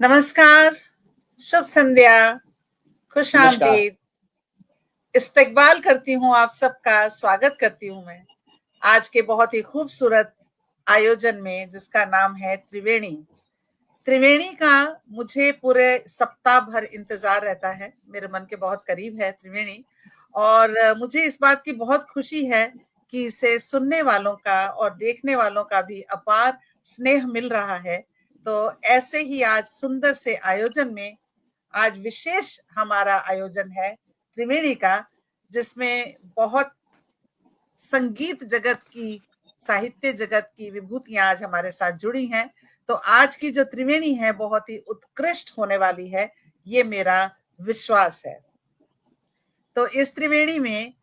नमस्कार, शुभ संध्या, खुश नमस्कार। आमदीद। इस्तकबाल करती हूँ आप सबका, स्वागत करती हूँ मैं आज के बहुत ही खूबसूरत आयोजन में, जिसका नाम है त्रिवेणी। त्रिवेणी का मुझे पूरे सप्ताह भर इंतजार रहता है, मेरे मन के बहुत करीब है त्रिवेणी। और मुझे इस बात की बहुत खुशी है कि इसे सुनने वालों का और देखने वालों का भी अपार स्नेह मिल रहा है। तो ऐसे ही आज सुंदर से आयोजन में आज विशेष हमारा आयोजन है त्रिवेणी का, जिसमें बहुत संगीत जगत की, साहित्य जगत की विभूतियां आज हमारे साथ जुड़ी हैं। तो आज की जो त्रिवेणी है बहुत ही उत्कृष्ट होने वाली है, ये मेरा विश्वास है। तो इस त्रिवेणी में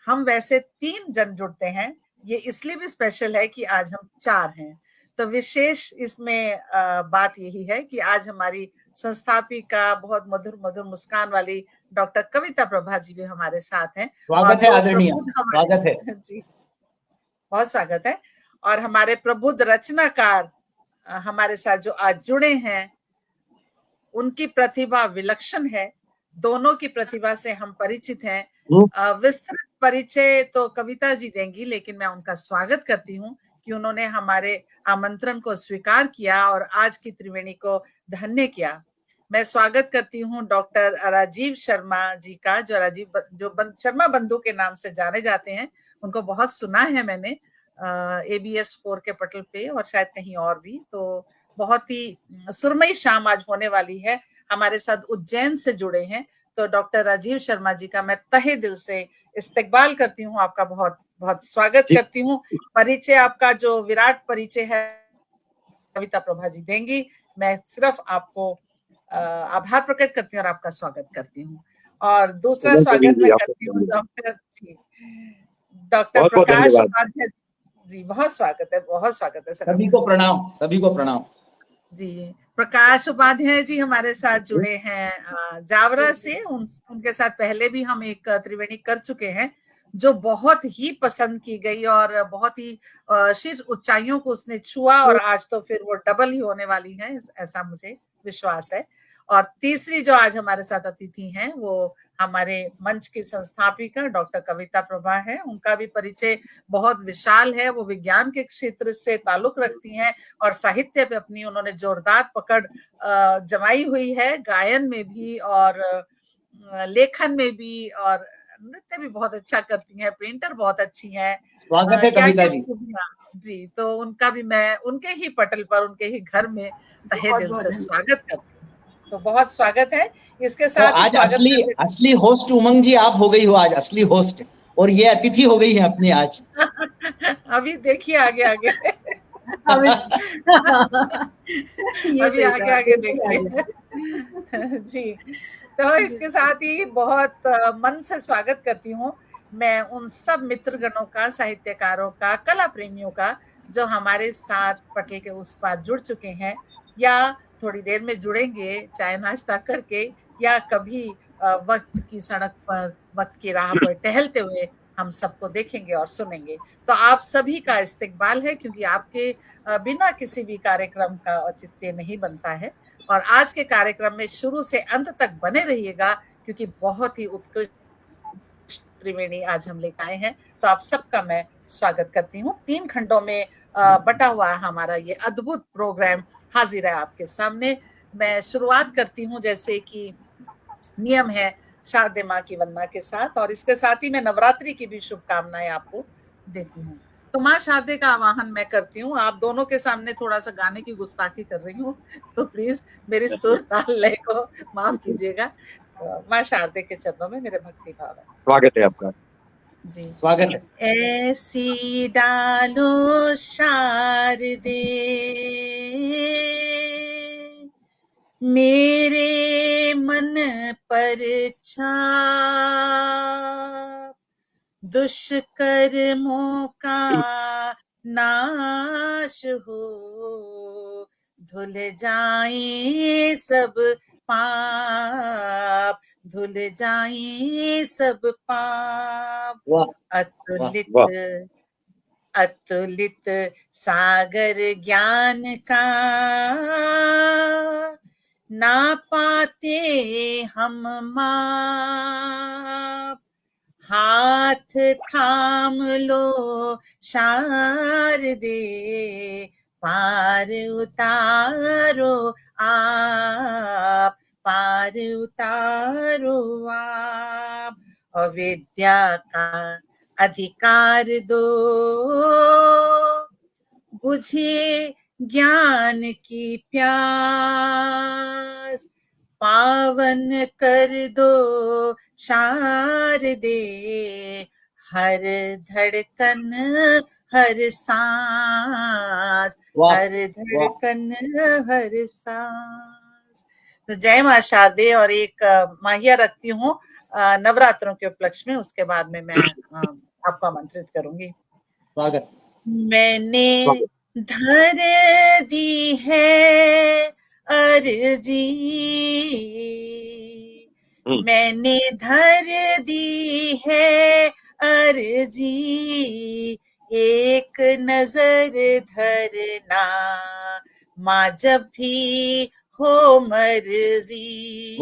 हम वैसे 3 जन जुड़ते हैं, ये इसलिए भी स्पेशल है कि आज हम 4 हैं। तो विशेष इसमें बात यही है कि आज हमारी संस्थापिका, बहुत मधुर मधुर मुस्कान वाली डॉक्टर कविता प्रभा जी भी हमारे साथ हैं। और स्वागत है 2 आदरणीय, प्रबुद्ध स्वागत है। जी, बहुत स्वागत है। और हमारे प्रबुद्ध रचनाकार हमारे साथ जो आज जुड़े हैं, उनकी प्रतिभा विलक्षण है। दोनों की प्रतिभा से हम परिचित हैं। विस्तृत परिचय तो कविता जी देंगी, लेकिन मैं उनका स्वागत करती हूँ कि उन्होंने हमारे आमंत्रण को स्वीकार किया और आज की त्रिवेणी को धन्य किया। मैं स्वागत करती हूँ डॉक्टर राजीव शर्मा जी का, जो शर्मा बंधु के नाम से जाने जाते हैं। उनको बहुत सुना है मैंने ABS 4 के पटल पे और शायद कहीं और भी। तो बहुत ही सुरमई शाम आज होने वाली है। हमारे साथ उज्जैन से जुड़े हैं, तो डॉक्टर राजीव शर्मा जी का मैं तहे दिल से इस्तकबाल करती हूँ, आपका बहुत बहुत स्वागत करती हूँ। परिचय आपका जो विराट परिचय है कविता प्रभा जी देंगी। मैं सिर्फ आपको आभार प्रकट करती हूँ और आपका स्वागत करती हूँ। और दूसरा स्वागत मैं करती हूँ डॉक्टर प्रकाश उपाध्याय जी। बहुत स्वागत है, बहुत स्वागत है सर। सभी को प्रणाम, सभी को प्रणाम जी। प्रकाश उपाध्याय जी हमारे साथ जुड़े हैं जावरा से। उनके साथ पहले भी हम एक त्रिवेणी कर चुके हैं, जो बहुत ही पसंद की गई और बहुत ही शीर्ष ऊंचाइयों को उसने छुआ, और आज तो फिर वो डबल ही होने वाली है, ऐसा मुझे विश्वास है। और तीसरी जो आज हमारे साथ अतिथि हैं, वो हमारे मंच की संस्थापिका डॉक्टर कविता प्रभा है। उनका भी परिचय बहुत विशाल है, वो विज्ञान के क्षेत्र से ताल्लुक रखती हैं और साहित्य पे अपनी उन्होंने जोरदार पकड़ जमाई हुई है, गायन में भी और लेखन में भी, और नृत्य भी बहुत अच्छा करती हैं, पेंटर बहुत अच्छी हैं। स्वागत है क्या कविता क्या जी। जी, तो उनका भी मैं उनके ही पटल पर, उनके ही घर में तहे दिल से स्वागत करती हूँ। तो बहुत स्वागत है। इसके तो साथ ही आज स्वागत असली होस्ट उमंग जी आप हो गई हो, आज असली होस्ट, और ये अतिथि हो गई है अपनी आज। अभी देखिए आगे आगे अभी आगे आगे देखिए जी। तो इसके साथ ही बहुत मन से स्वागत करती हूँ मैं उन सब मित्रगणों का, साहित्यकारों का, कला प्रेमियों का, जो हमारे साथ पटल के उस पार जुड़ चुके हैं या थोड़ी देर में जुड़ेंगे चाय नाश्ता करके, या कभी वक्त की सड़क पर, वक्त की राह पर टहलते हुए हम सबको देखेंगे और सुनेंगे। तो आप सभी का इस्तकबाल है, क्योंकि आपके बिना किसी भी कार्यक्रम का औचित्य नहीं बनता है। और आज के कार्यक्रम में शुरू से अंत तक बने रहिएगा, क्योंकि बहुत ही उत्कृष्ट त्रिवेणी आज हम लेकर आए हैं। तो आप सबका मैं स्वागत करती हूँ। 3 खंडों में बटा हुआ हमारा ये अद्भुत प्रोग्राम हाजिर है आपके सामने। मैं शुरुआत करती हूँ जैसे कि नियम है, शारदे माँ की वंदना के साथ, और इसके साथ ही मैं नवरात्रि की भी शुभकामनाएं आपको देती हूँ। तो माँ शारदे का आवाहन मैं करती हूँ। आप दोनों के सामने थोड़ा सा गाने की गुस्ताखी कर रही हूँ, तो प्लीज मेरी सुर ताल लय को माफ कीजिएगा। माँ शारदे के चरणों में मेरे भक्ति भाव है। स्वागत है आपका जी। स्वागत है। ऐसी डालो शारदे मेरे मन पर छाप, दुष्कर्मों का नाश हो, धुल जाए सब पाप, धुल जाए सब पाप। वाह, अतुलित वाह। अतुलित सागर ज्ञान का ना पाते हम माप, हाथ थाम लो शारदे, पार उतारो आप, पार उतारो आप। अविद्या का अधिकार दो, बुझे ज्ञान की प्यास, पावन कर दो शारदे, हर धड़कन हर सांस, हर धड़कन हर सांस। तो जय मां शारदे। और एक माहिया रखती हूँ नवरात्रों के उपलक्ष्य में, उसके बाद में मैं आपको आमंत्रित करूंगी। स्वागत। मैंने धर दी है अर्जी, मैंने धर दी है अर्जी, एक नजर धरना माँ जब भी हो मर्जी,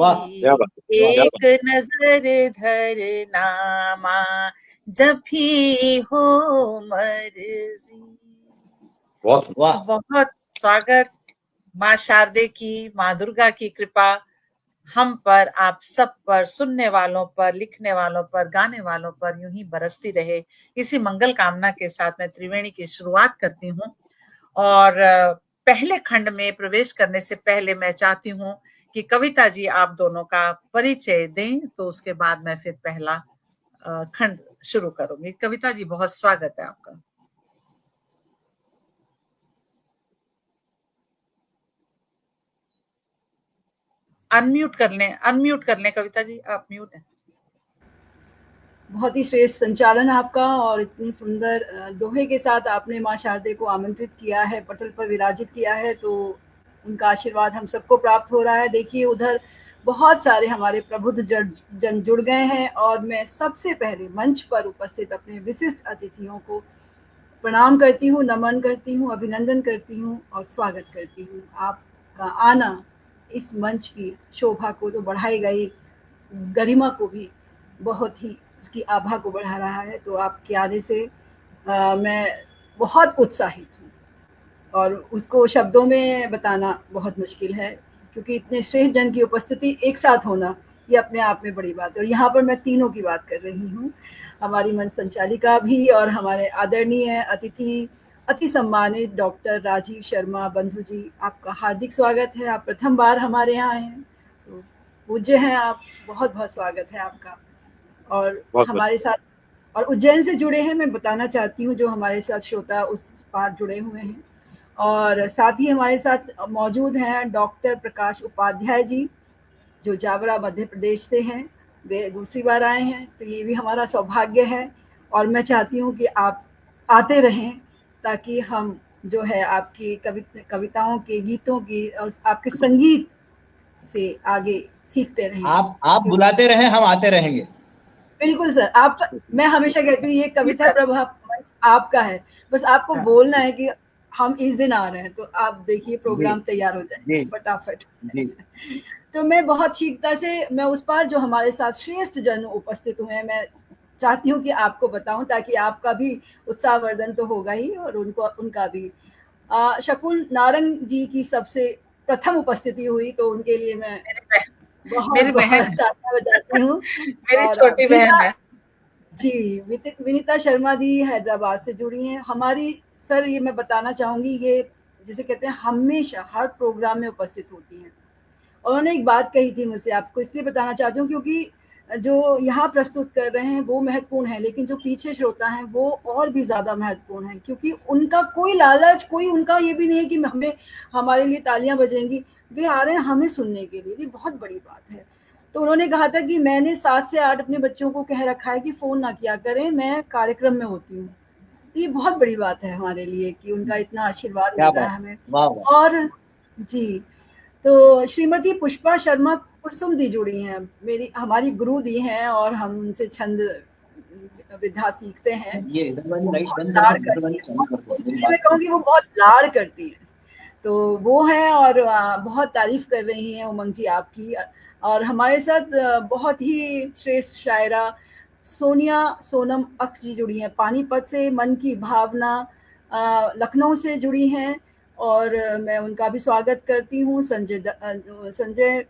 एक नजर धरना माँ जब भी हो मर्जी। बहुत स्वागत। माँ शारदे की, माँ दुर्गा की कृपा हम पर, आप सब पर, सुनने वालों पर, लिखने वालों पर, गाने वालों पर यूं ही बरसती रहे। इसी मंगल कामना के साथ मैं त्रिवेणी की शुरुआत करती हूँ। और पहले खंड में प्रवेश करने से पहले मैं चाहती हूँ कि कविता जी आप दोनों का परिचय दें, तो उसके बाद मैं फिर पहला खंड शुरू करूंगी। कविता जी बहुत स्वागत है आपका। अनम्यूट कर लें कविता जी, आप म्यूट हैं। बहुत ही श्रेष्ठ संचालन आपका, और इतनी सुंदर दोहे के साथ आपने माँ शारदे को आमंत्रित किया है, पटल पर विराजित किया है, तो उनका आशीर्वाद हम सबको प्राप्त हो रहा है। देखिए उधर बहुत सारे हमारे प्रबुद्ध जन जुड़ गए हैं, और मैं सबसे पहले मंच पर उपस्थित अपने विशिष्ट अतिथियों को प्रणाम करती हूँ, नमन करती हूँ, अभिनंदन करती हूँ और स्वागत करती हूँ। आपका आना इस मंच की शोभा को तो बढ़ाएगा ही, गरिमा को भी बहुत ही उसकी आभा को बढ़ा रहा है। तो आपके आने से मैं बहुत उत्साहित हूँ, और उसको शब्दों में बताना बहुत मुश्किल है, क्योंकि इतने श्रेष्ठ जन की उपस्थिति एक साथ होना ये अपने आप में बड़ी बात है। और यहाँ पर मैं तीनों की बात कर रही हूँ, हमारी मंच संचालिका भी और हमारे आदरणीय अतिथि अति सम्मानित डॉक्टर राजीव शर्मा बंधु जी, आपका हार्दिक स्वागत है। आप प्रथम बार हमारे यहाँ हैं, तो पूज्य हैं आप, बहुत बहुत स्वागत है आपका। और हमारे साथ और उज्जैन से जुड़े हैं, मैं बताना चाहती हूँ, जो हमारे साथ श्रोता उस पार जुड़े हुए हैं। और साथ ही हमारे साथ मौजूद हैं डॉक्टर प्रकाश उपाध्याय जी, जो जावरा मध्य प्रदेश से हैं, वे दूसरी बार आए हैं, तो ये भी हमारा सौभाग्य है। और मैं चाहती हूँ कि आप आते रहें, ताकि हम जो है आपकी कविताओं के, गीतों की और आपके संगीत से आगे सीखते रहें। आप बुलाते रहें, हम आते रहेंगे। बिल्कुल सर, आप, मैं हमेशा कहती हूँ ये कविता प्रभा आपका है, बस आपको बोलना है कि हम इस दिन आ रहे हैं, तो आप देखिए प्रोग्राम तैयार हो जाए फटाफट। तो मैं बहुत शीघ्रता से, मैं उस पार जो हमारे साथ श्रेष्ठ जन उपस्थित हुए हैं, मैं चाहती हूँ कि आपको बताऊं, ताकि आपका भी उत्साहवर्धन तो होगा ही, और उनका भी। शकुन नारंग जी की सबसे प्रथम उपस्थिति हुई, तो उनके लिए मैं मेरी बहन तालियां बजाती हूँ। मेरी छोटी बहन है जी। विनीता शर्मा दी हैदराबाद से जुड़ी हैं हमारी। सर ये मैं बताना चाहूंगी, ये जिसे कहते हैं हमेशा हर प्रोग्राम में उपस्थित होती हैं। और उन्होंने एक बात कही थी मुझसे, आपको इसलिए बताना चाहती हूँ क्योंकि जो यहाँ प्रस्तुत कर रहे हैं वो महत्वपूर्ण है, लेकिन जो पीछे श्रोता हैं वो और भी ज़्यादा महत्वपूर्ण है, क्योंकि उनका कोई लालच, कोई उनका ये भी नहीं है कि हमें, हमारे लिए तालियां बजेंगी, वे आ रहे हैं हमें सुनने के लिए, ये बहुत बड़ी बात है। तो उन्होंने कहा था कि मैंने 7 से 8 अपने बच्चों को कह रखा है कि फ़ोन ना किया करें, मैं कार्यक्रम में होती हूँ। तो ये बहुत बड़ी बात है हमारे लिए कि उनका इतना आशीर्वाद मिल रहा है हमें। और जी, तो श्रीमती पुष्पा शर्मा कुसुम दी जुड़ी हैं, हमारी गुरु दी हैं, और हम उनसे छंद विधा सीखते हैं, ये इधर वाली लाइट बहुत बंद लाड़ कर दो, इधर करती वाली है, चालू कर दो, मेरी मैं बात कहूँगी वो बहुत लाड़ करती है। तो वो है, और बहुत तारीफ कर रही हैं उमंग जी आपकी। और हमारे साथ बहुत ही श्रेष्ठ शायरा सोनिया सोनम अक्ष जी जुड़ी हैं, पानीपत से, मन की भावना लखनऊ से जुड़ी हैं, और मैं उनका भी स्वागत करती हूँ। संजय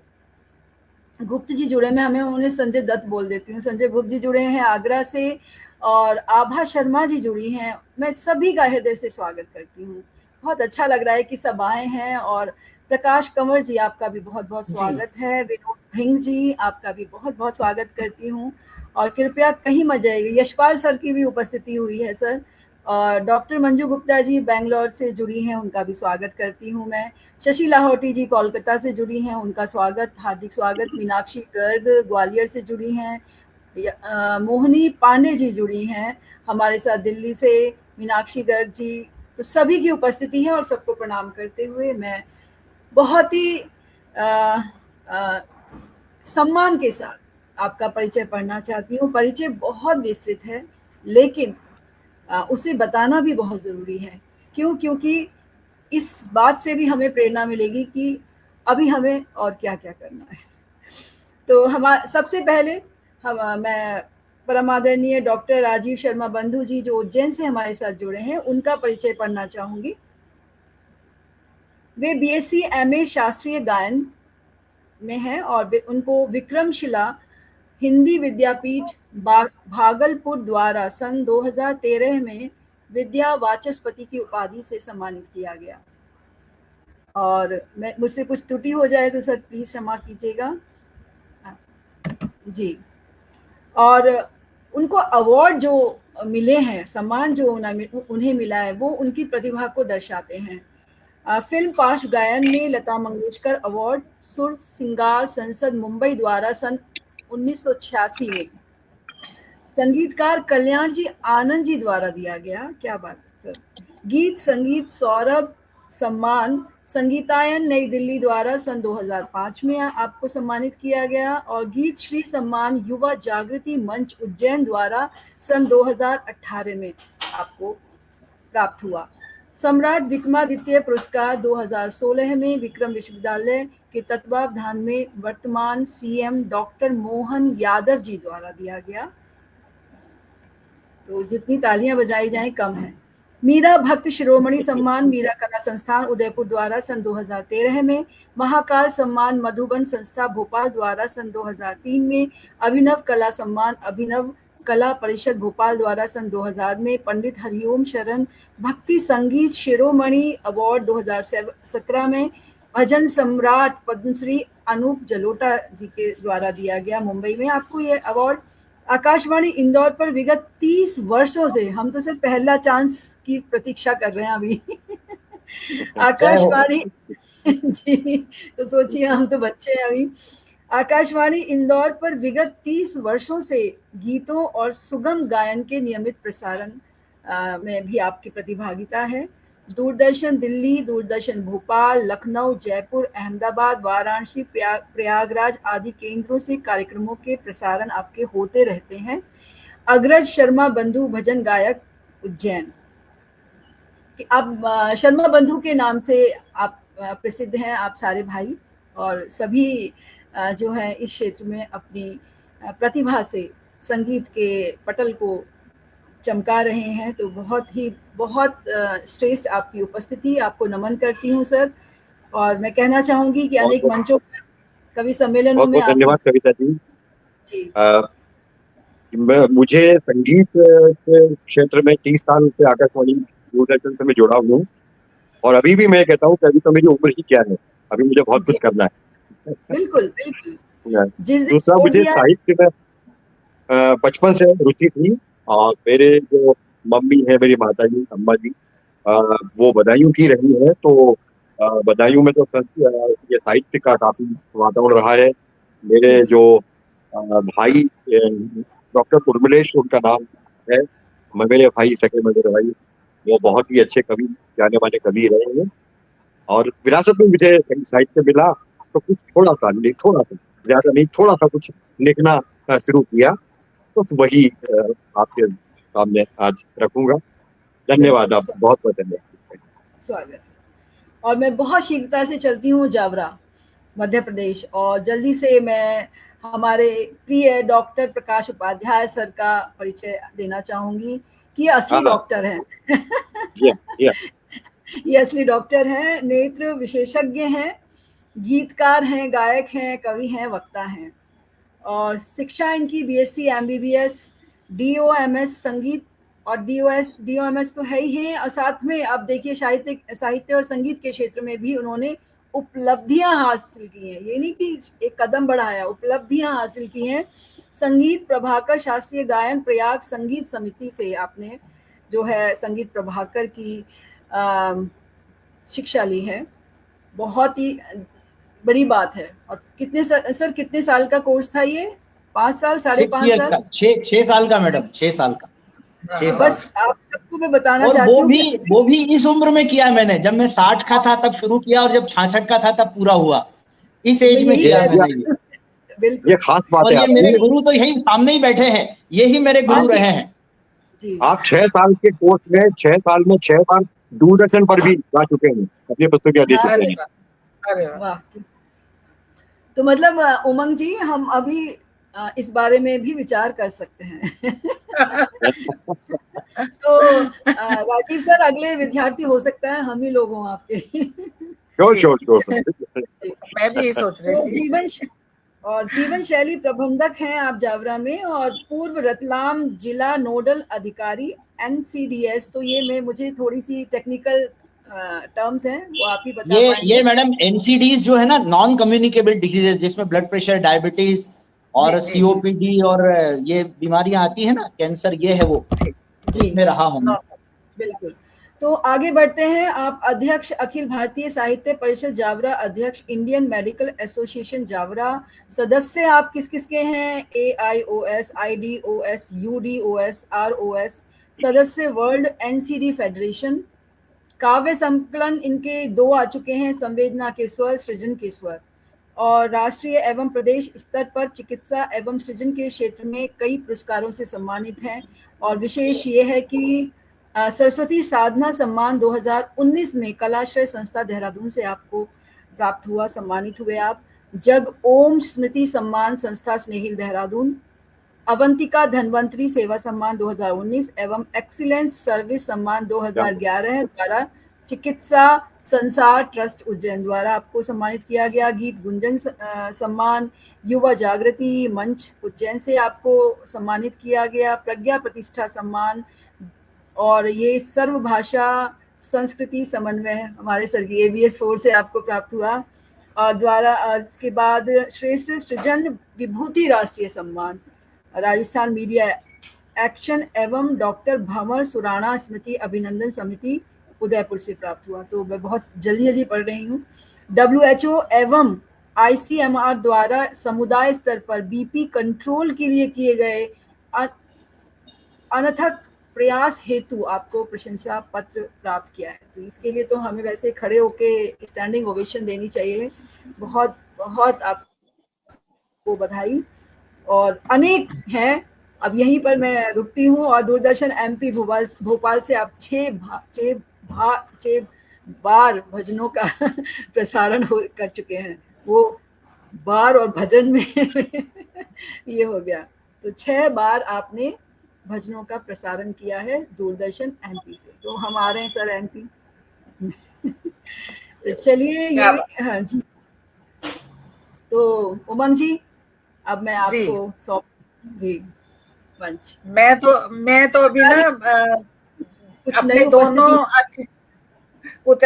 गुप्त जी जुड़े, मैं हमें उन्हें संजय दत्त बोल देती हूँ, संजय गुप्त जी जुड़े हैं आगरा से, और आभा शर्मा जी जुड़ी हैं। मैं सभी का हृदय से स्वागत करती हूँ। बहुत अच्छा लग रहा है कि सब आए हैं। और प्रकाश कंवर जी, आपका भी बहुत बहुत जी। स्वागत है। विनोद भृंग जी, आपका भी बहुत बहुत स्वागत करती हूँ। और कृपया कहीं मत जाइए, यशपाल सर की भी उपस्थिति हुई है सर। और डॉक्टर मंजू गुप्ता जी बेंगलोर से जुड़ी हैं, उनका भी स्वागत करती हूँ मैं। शशि लाहौटी जी कोलकाता से जुड़ी हैं, उनका स्वागत, हार्दिक स्वागत। मीनाक्षी गर्ग ग्वालियर से जुड़ी हैं। मोहिनी पांडे जी जुड़ी हैं हमारे साथ दिल्ली से, मीनाक्षी गर्ग जी। तो सभी की उपस्थिति है, और सबको प्रणाम करते हुए मैं बहुत ही सम्मान के साथ आपका परिचय पढ़ना चाहती हूँ। परिचय बहुत विस्तृत है, लेकिन उसे बताना भी बहुत ज़रूरी है। क्यों? क्योंकि इस बात से भी हमें प्रेरणा मिलेगी कि अभी हमें और क्या-क्या करना है। तो सबसे पहले मैं परम आदरणीय डॉक्टर राजीव शर्मा बंधु जी, जो उज्जैन से हमारे साथ जुड़े हैं, उनका परिचय पढ़ना चाहूँगी। वे बीएससी एमए शास्त्रीय गायन में हैं, और उनको विक्रमशिला हिंदी विद्यापीठ भागलपुर द्वारा सन 2013 में विद्या वाचस्पति की उपाधि से सम्मानित किया गया। और मुझसे कुछ त्रुटि हो जाए तो सर प्लीज क्षमा कीजिएगा जी। और उनको अवार्ड जो मिले हैं, सम्मान जो उन्हें मिला है, वो उनकी प्रतिभा को दर्शाते हैं। फिल्म पार्श्व गायन में लता मंगेशकर अवार्ड सुर सिंगार संसद मुंबई द्वारा सन 1986 में, संगीतकार कल्याण जी आनंद जी द्वारा दिया गया। क्या बात है सर। गीत संगीत सौरभ सम्मान संगीतायन नई दिल्ली द्वारा सन 2005 में आपको सम्मानित किया गया। और गीत श्री सम्मान युवा जागृति मंच उज्जैन द्वारा सन 2018 में आपको प्राप्त हुआ। सम्राट विक्रमादित्य पुरस्कार 2016 में विक्रम विश्वविद्यालय के तत्वावधान में वर्तमान सीएम डॉक्टर मोहन यादव जी द्वारा दिया गया। तो जितनी तालियां बजाई जाएं कम है। मीरा भक्त शिरोमणि सम्मान मीरा कला संस्थान उदयपुर द्वारा सन 2013 में, महाकाल सम्मान मधुबन संस्था भोपाल द्वारा सन 2003 में, अभिनव कला सम्मान अभिनव कला परिषद भोपाल द्वारा सन 2000 में, पंडित हरिओम शरण भक्ति संगीत शिरोमणि अवार्ड 2017 में, भजन सम्राट पद्मश्री अनूप जलोटा जी के द्वारा दिया गया मुंबई में आपको ये अवार्ड। आकाशवाणी इंदौर पर विगत 30 वर्षों से, हम तो सिर्फ पहला चांस की प्रतीक्षा कर रहे हैं अभी आकाशवाणी जी, तो सोचिए हम तो बच्चे हैं अभी। आकाशवाणी इंदौर पर विगत 30 वर्षों से गीतों और सुगम गायन के नियमित प्रसारण में भी आपकी प्रतिभागिता है। दूरदर्शन दिल्ली, दूरदर्शन भोपाल, लखनऊ, जयपुर, अहमदाबाद, वाराणसी, प्रयागराज आदि केंद्रों से कार्यक्रमों के प्रसारण आपके होते रहते हैं। अग्रज शर्मा बंधु भजन गायक उज्जैन, अब शर्मा बंधु के नाम से आप प्रसिद्ध हैं, आप सारे भाई, और सभी जो है इस क्षेत्र में अपनी प्रतिभा से संगीत के पटल को चमका रहे हैं। तो बहुत श्रेष्ठ आपकी उपस्थिति, आपको नमन करती हूँ सर। और मैं कहना चाहूंगी कि अनेक मंचों पर, कवि सम्मेलनों में बहुत धन्यवाद कविता जी। मुझे संगीत के क्षेत्र में 30 साल से आकाशवाणी दूरदर्शन से मैं जुड़ा हूँ, और अभी भी मैं कहता हूँ कि अभी तो मेरी उम्र ही क्या है, अभी मुझे बहुत कुछ करना है। बिल्कुल बिल्कुल। दूसरा, मुझे साहित्य में बचपन से रुचि थी, और मेरे जो मम्मी है, मेरी माता जी, अम्मा जी, वो बदायूं की रही है, तो बदायूं में तो ये साहित्य का काफी वातावरण रहा है। मेरे जो भाई डॉक्टर उर्मिलेश उनका नाम है, मेरे भाई, सके मेरे भाई, वो बहुत ही अच्छे कवि, जाने माने कवि रहे हैं, और विरासत में मुझे साहित्य मिला, तो कुछ थोड़ा सा, ज्यादा नहीं, थोड़ा सा कुछ लिखना शुरू किया। तो वही आपके सामने आज रखूंगा। धन्यवाद, आप बहुत बहुत धन्यवाद। स्वागत है। और मैं बहुत शीघ्रता से चलती हूँ जावरा, मध्य प्रदेश, और जल्दी से मैं हमारे प्रिय डॉक्टर प्रकाश उपाध्याय सर का परिचय देना चाहूंगी कि असली डॉक्टर हैं। ये असली डॉक्टर हैं, नेत्र विशेषज्ञ हैं, गीतकार हैं, गायक हैं, कवि हैं, वक्ता हैं, और शिक्षा इनकी बीएससी MBBS DOMS संगीत और DOMS तो है ही है, और साथ में अब देखिए साहित्य और संगीत के क्षेत्र में भी उन्होंने उपलब्धियां हासिल की हैं। ये नहीं कि एक कदम बढ़ाया, उपलब्धियां हासिल की हैं। संगीत प्रभाकर शास्त्रीय गायन प्रयाग संगीत समिति से आपने जो है संगीत प्रभाकर की शिक्षा ली है, बहुत ही बड़ी बात है। और कितने साल का कोर्स था ये? 5 साल, 5.5 साल? 6 साल का मैडम, 6 साल का। बस आप सबको मैं बताना और चाहती हूँ वो भी इस उम्र में किया मैंने, जब मैं 60 का था तब शुरू किया, और जब 66 का था तब पूरा हुआ। इस एज में किया मैंने बिल्कुल, ये खास बात है। और ये मेरे गुरु तो यही सामने ही बैठे हैं, यही मेरे गुरु रहे हैं जी। आप 6 साल के कोर्स में 6 साल में 6 बार दूरदर्शन पर भी गा चुके हैं, अपनी पुस्तकें दे चुके हैं। अरे वाह। तो मतलब उमंग जी, हम अभी इस बारे में भी विचार कर सकते हैं। तो राजीव सर अगले विद्यार्थी हो सकता है हम ही लोग हों आपके। श्योर। मैं भी यही सोच रही थी। जीवन शैली प्रबंधक हैं आप जावरा में, और पूर्व रतलाम जिला नोडल अधिकारी NCDS। तो ये मुझे थोड़ी सी टेक्निकल टर्म्स हैं, वो आप ही बता पाएंगे। ये मैडम NCDs जो है ना, नॉन कम्युनिकेबल डिजीजेस, जिसमें ब्लड प्रेशर, डायबिटीज और COPD और ये बीमारियां आती है ना, कैंसर, ये है वो जिसमें रहा हूँ। बिल्कुल। तो आगे बढ़ते हैं। आप अध्यक्ष अखिल भारतीय साहित्य परिषद जावरा, अध्यक्ष इंडियन मेडिकल एसोसिएशन जावरा, सदस्य आप किस के हैं? AIOS, IDOS, UDOS, ROS, सदस्य वर्ल्ड NCD फेडरेशन। काव्य संकलन इनके 2 आ चुके हैं, संवेदना के स्वर, सृजन के स्वर, और राष्ट्रीय एवं प्रदेश स्तर पर चिकित्सा एवं सृजन के क्षेत्र में कई पुरस्कारों से सम्मानित हैं। और विशेष ये है कि सरस्वती साधना सम्मान 2019 में कलाश्रय संस्था देहरादून से आपको प्राप्त हुआ, सम्मानित हुए आप। जग ओम स्मृति सम्मान संस्था स्नेहिल देहरादून, अवंतिका धनवंतरी सेवा सम्मान 2019 एवं एक्सीलेंस सर्विस सम्मान 2011 द्वारा चिकित्सा संसार ट्रस्ट उज्जैन द्वारा आपको सम्मानित किया गया। गीत गुंजन सम्मान युवा जागृति मंच उज्जैन से आपको सम्मानित किया गया। प्रज्ञा प्रतिष्ठा सम्मान, और ये सर्वभाषा संस्कृति समन्वय हमारे स्वर्गीय ABS 4 से आपको प्राप्त हुआ। और द्वारा इसके बाद श्रेष्ठ सृजन विभूति राष्ट्रीय सम्मान राजस्थान मीडिया एक्शन एवं डॉक्टर भंवर सुराणा स्मृति अभिनंदन समिति उदयपुर से प्राप्त हुआ। तो मैं बहुत जल्दी पढ़ रही हूँ। WHO एवं ICMR द्वारा समुदाय स्तर पर BP कंट्रोल के लिए किए गए अनथक प्रयास हेतु आपको प्रशंसा पत्र प्राप्त किया है। तो इसके लिए तो हमें वैसे खड़े होके स्टैंडिंग ओवेशन देनी चाहिए। बहुत बहुत आपको बधाई, और अनेक हैं। अब यहीं पर मैं रुकती हूँ। और दूरदर्शन MP भोपाल से आप 6 बार भजनों का प्रसारण कर चुके हैं। वो बार और भजन में ये हो गया। तो 6 बार आपने भजनों का प्रसारण किया है दूरदर्शन MP से। तो हम आ रहे हैं सर MP। तो चलिए ये, हाँ जी। तो उमंग जी, अब मैं आपको सौंप जी मंच। मैं तो अभी ना अपने दोनों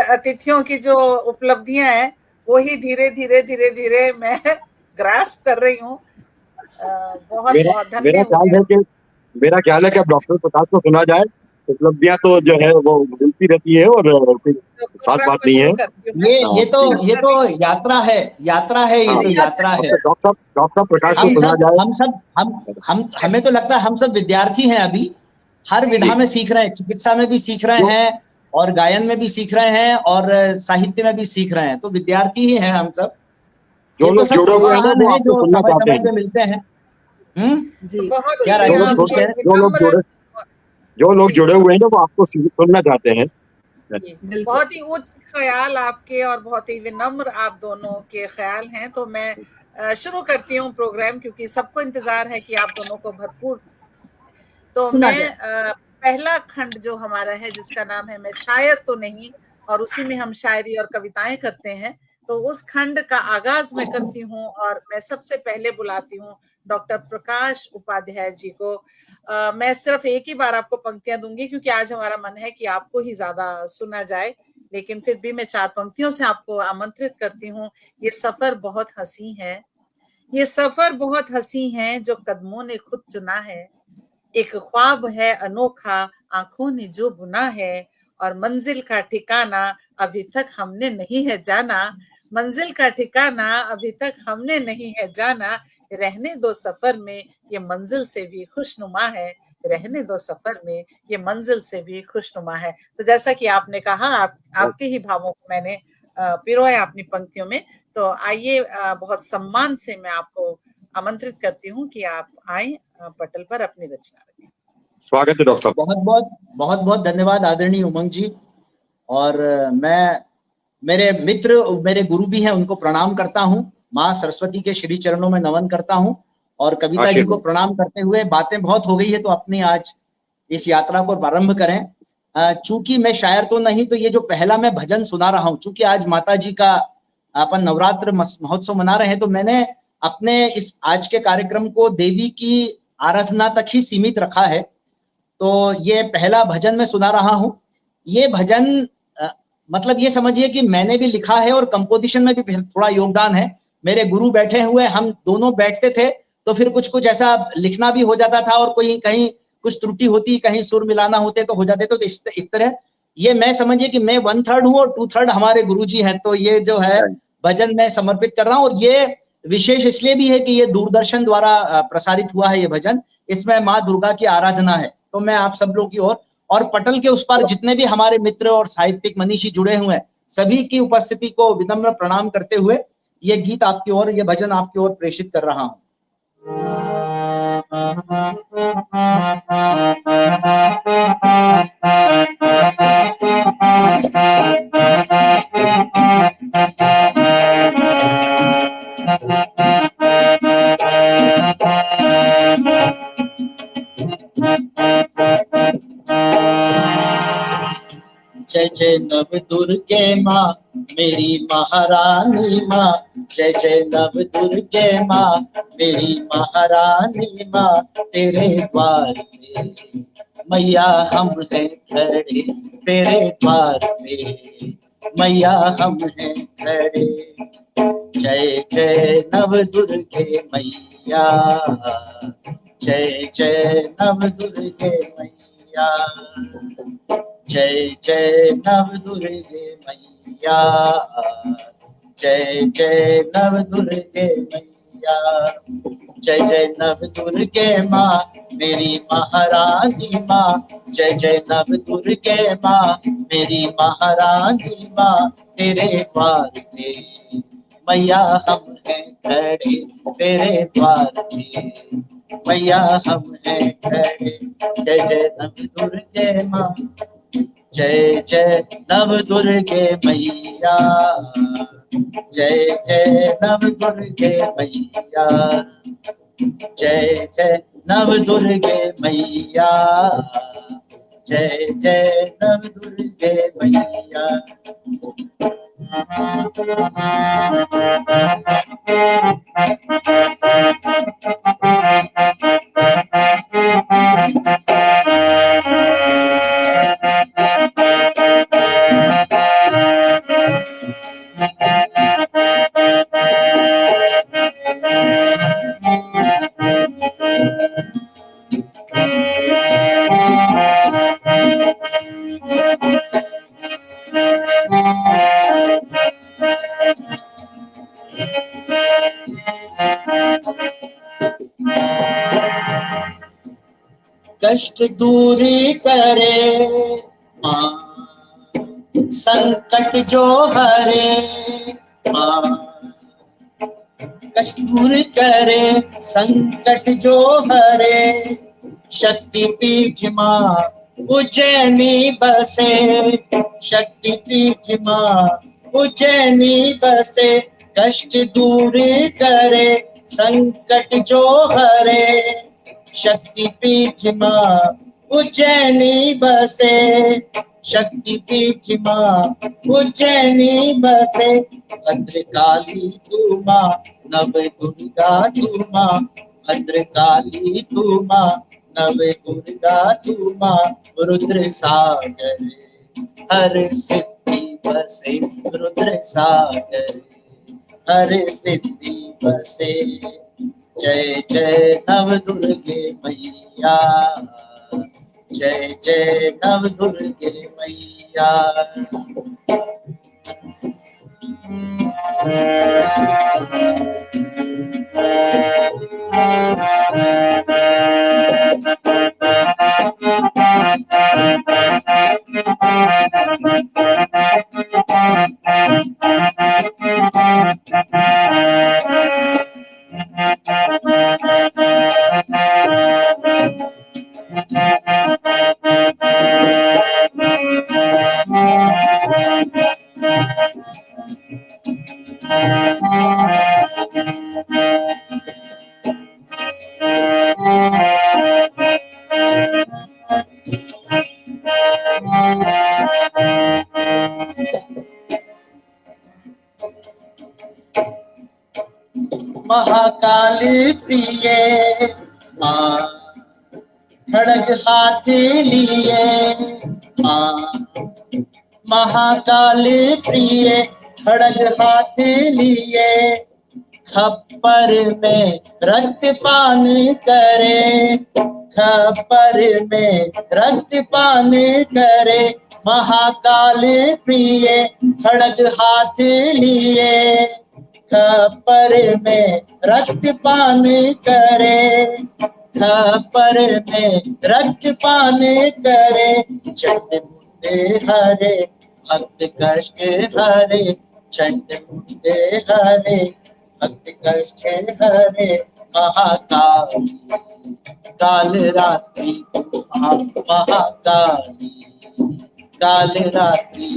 अतिथियों की जो उपलब्धियां हैं वो ही धीरे धीरे मैं ग्रास्प कर रही हूँ। बहुत धन्यवाद। मेरा ख्याल है कि अब डॉक्टर प्रकाश को सुना जाए। उपलब्धियां तो जो है वो मिलती रहती है, और साथ बात नहीं है। ये तो यात्रा है ये तो यात्रा है। डॉक्टर साहब प्रकाश को सुना जाए। हमें तो लगता है हम सब विद्यार्थी हैं अभी, हर विधा में सीख रहे हैं, चिकित्सा में भी सीख रहे हैं, और गायन में भी सीख रहे हैं, और साहित्य में भी सीख रहे हैं। तो विद्यार्थी ही हैं हम सब। जो लोग जुड़े हुए हैं वो आपको सुनना चाहते हैं। मिलते हैं। जी बहुत क्या ही राइट जो कुछ आपके है? विनम्र लोग जी, जुड़े हुए हैं वो आपको सुनना चाहते हैं। जी, बिल्कुल बहुत ही उच्च ख्याल आपके और बहुत ही विनम्र आप दोनों के ख्याल हैं। तो मैं शुरू करती हूँ प्रोग्राम, क्योंकि सबको इंतजार है कि आप दोनों को भरपूर। तो सुना मैं जाए। पहला खंड जो हमारा है, जिसका नाम है मैं शायर तो नहीं, और उसी में हम शायरी और कविताएं करते हैं, तो उस खंड का आगाज मैं करती हूँ और मैं सबसे पहले बुलाती हूँ डॉक्टर प्रकाश उपाध्याय जी को। मैं सिर्फ एक ही बार आपको पंक्तियां दूंगी, क्योंकि आज हमारा मन है कि आपको ही ज्यादा सुना जाए, लेकिन फिर भी मैं 4 पंक्तियों से आपको आमंत्रित करती हूँ। ये सफर बहुत हंसी है, ये सफर बहुत हंसी है, जो कदमों ने खुद चुना है। एक ख्वाब है अनोखा, आंखों ने जो बुना है, और मंजिल का ठिकाना अभी तक हमने नहीं है जाना। मंजिल का ठिकाना अभी तक हमने नहीं है जाना। रहने दो सफर में, ये मंजिल से भी खुशनुमा है। रहने दो सफर में, ये मंजिल से भी खुशनुमा है। तो जैसा कि आपने कहा, आपके ही भावों को मैंने पिरोया अपनी पंक्तियों में। तो आइए, बहुत सम्मान से मैं आपको आमंत्रित करती हूँ कि आप आए पटल पर अपनी रचना रखें। स्वागत है डॉक्टर साहब। बहुत बहुत धन्यवाद आदरणीय उमंग जी। और मैं मेरे मित्र, मेरे गुरु भी हैं, उनको प्रणाम करता हूँ। माँ सरस्वती के श्री चरणों में नमन करता हूँ। और कविता जी को आशीर्वाद। प्रणाम करते हुए, बातें बहुत हो गई है तो अपनी आज इस यात्रा को प्रारंभ करें। चूंकि मैं शायर तो नहीं, तो ये जो पहला मैं भजन सुना रहा हूँ, चूंकि आज माता जी का अपन नवरात्र महोत्सव मना रहे हैं, तो मैंने अपने इस आज के कार्यक्रम को देवी की आराधना तक ही सीमित रखा है। तो ये पहला भजन मैं सुना रहा हूँ। ये भजन मतलब ये समझिए कि मैंने भी लिखा है और कंपोजिशन में भी थोड़ा योगदान है। मेरे गुरु बैठे हुए, हम दोनों बैठते थे, तो फिर कुछ कुछ ऐसा लिखना भी हो जाता था, और कोई कहीं कुछ त्रुटि होती, कहीं सुर मिलाना होते तो हो जाते। तो इस तरह ये मैं समझिए कि मैं 1/3 हूँ और 2/3 हमारे गुरुजी हैं। तो ये जो है भजन मैं समर्पित कर रहा हूँ। और ये विशेष इसलिए भी है कि ये दूरदर्शन द्वारा प्रसारित हुआ है ये भजन। इसमें माँ दुर्गा की आराधना है। तो मैं आप सब लोगों की ओर और पटल के उस पार जितने भी हमारे मित्र और साहित्यिक मनीषी जुड़े हुए हैं, सभी की उपस्थिति को विनम्र प्रणाम करते हुए ये गीत आपकी ओर, ये भजन आपकी ओर प्रेषित कर रहा हूं। जय जय नव दुर्गे माँ मेरी महारानी माँ, जय जय नव दुर्गे माँ मेरी महारानी माँ। तेरे द्वार पे मैया हम हैं खड़े, तेरे द्वार पे मैया हम हैं खड़े। जय जय नव दुर्गे मैया, जय जय नव दुर्गे मैया, जय जय नव दुर्गे मैया, जय जय नव दुर्गे मैया। जय जय नव दुर्गे माँ मेरी महारानी माँ, जय जय नव दुर्गे माँ मेरी महारानी माँ। तेरे द्वार पे मैया हम हैं खड़े, तेरे द्वार पे मैया हम हैं खड़े। जय जय नव दुर्गे माँ, जय जय नव दुर्गे मैया, जय जय नव दुर्गे मैया, जय जय नव दुर्गे मैया, जय जय नव दुर्गे मैया। कष्ट दूरी करे माँ, संकट जो हरे माँ, कष्ट दूर करे, संकट जो हरे। शक्तिपीठ माँ उज्जैनी बसे, शक्तिपीठ माँ उज्जैनी बसे, कष्ट दूर करे, संकट जो हरे। शक्तिपीठ माँ उज्जैनी बसे, शक्तिपीठ माँ उज्जैनी बसे। भद्रकाली तू माँ, नव दुर्गा तू माँ, भद्रकाली तू माँ, नव दुर्गा तू माँ। रुद्र सागर हर सिद्धि बसे, रुद्र सागर हर सिद्धि बसे। जय जय नव दुर्गे मैया, जय जय नव दुर्गे मैया। महाकाली प्रिय माँ, खड़ग हाथ लिए माँ। महाकाली प्रिय खड़ग हाथ लिए, खप्पर में रक्तपान करे, खप्पर में रक्तपान करे। महाकाल प्रिय खड़ग हाथ लिए, खप्पर में रक्तपान करे, खप्पर में रक्तपान करे। चंड मुंडे हरे, भक्त कष्ट हरे, चंड मुंडे हरे, भक्त कष्ट हरे। महाकाल काल रात्रि महाकाली, काल रात्रि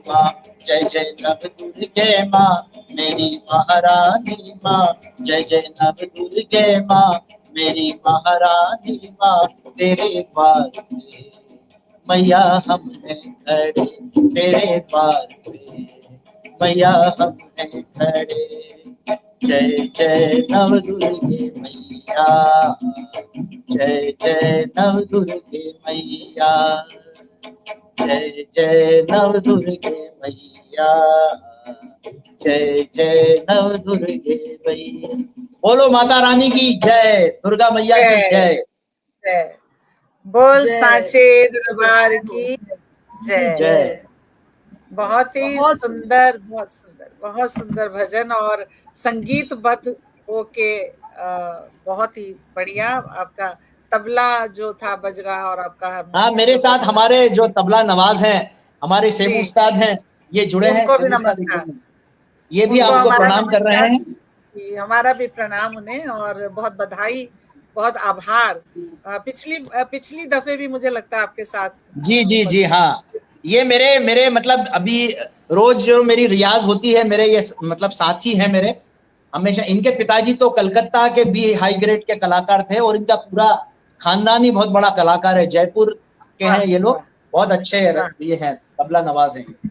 माँ। जय जय नव दुर्गे माँ, मेरी महारानी माँ। जय जय नव दुर्गे माँ, मेरी महारानी माँ। तेरे द्वार पे मैया हम हैं खड़े, तेरे द्वार पे मैया हम हैं खड़े। जय जय नव दुर्गे मैया, जय जय नव दुर्गे मैया, जय जय नव दुर्गे मैया, जय जय नव दुर्गे मैया। बोलो माता रानी की जय, दुर्गा मैया की जय। जय बोल जय। सांचे दरबार की जय। जय। बहुत ही सुंदर, बहुत सुंदर, बहुत सुंदर भजन और संगीतबद्ध होके बहुत ही बढ़िया। आपका तबला जो था बज रहा और आपका हाँ, मेरे साथ हमारे जो तबला नवाज हैं, हमारे सेबू उस्ताद हैं, ये जुड़े हैं। उनको भी नमस्कार, ये भी आपको प्रणाम कर रहे हैं। हमारा भी प्रणाम उन्हें और बहुत बधाई, बहुत आभार। पिछली दफे भी मुझे लगता है आपके साथ। जी जी जी हाँ, ये मेरे मतलब अभी रोज जो मेरी रियाज होती है, मेरे ये मतलब साथी हैं मेरे हमेशा। इनके पिताजी तो कलकत्ता के भी हाई ग्रेड के कलाकार थे और इनका पूरा खानदान ही बहुत बड़ा कलाकार है। जयपुर के हैं ये लोग, बहुत अच्छे ये हैं, तबला नवाज हैं।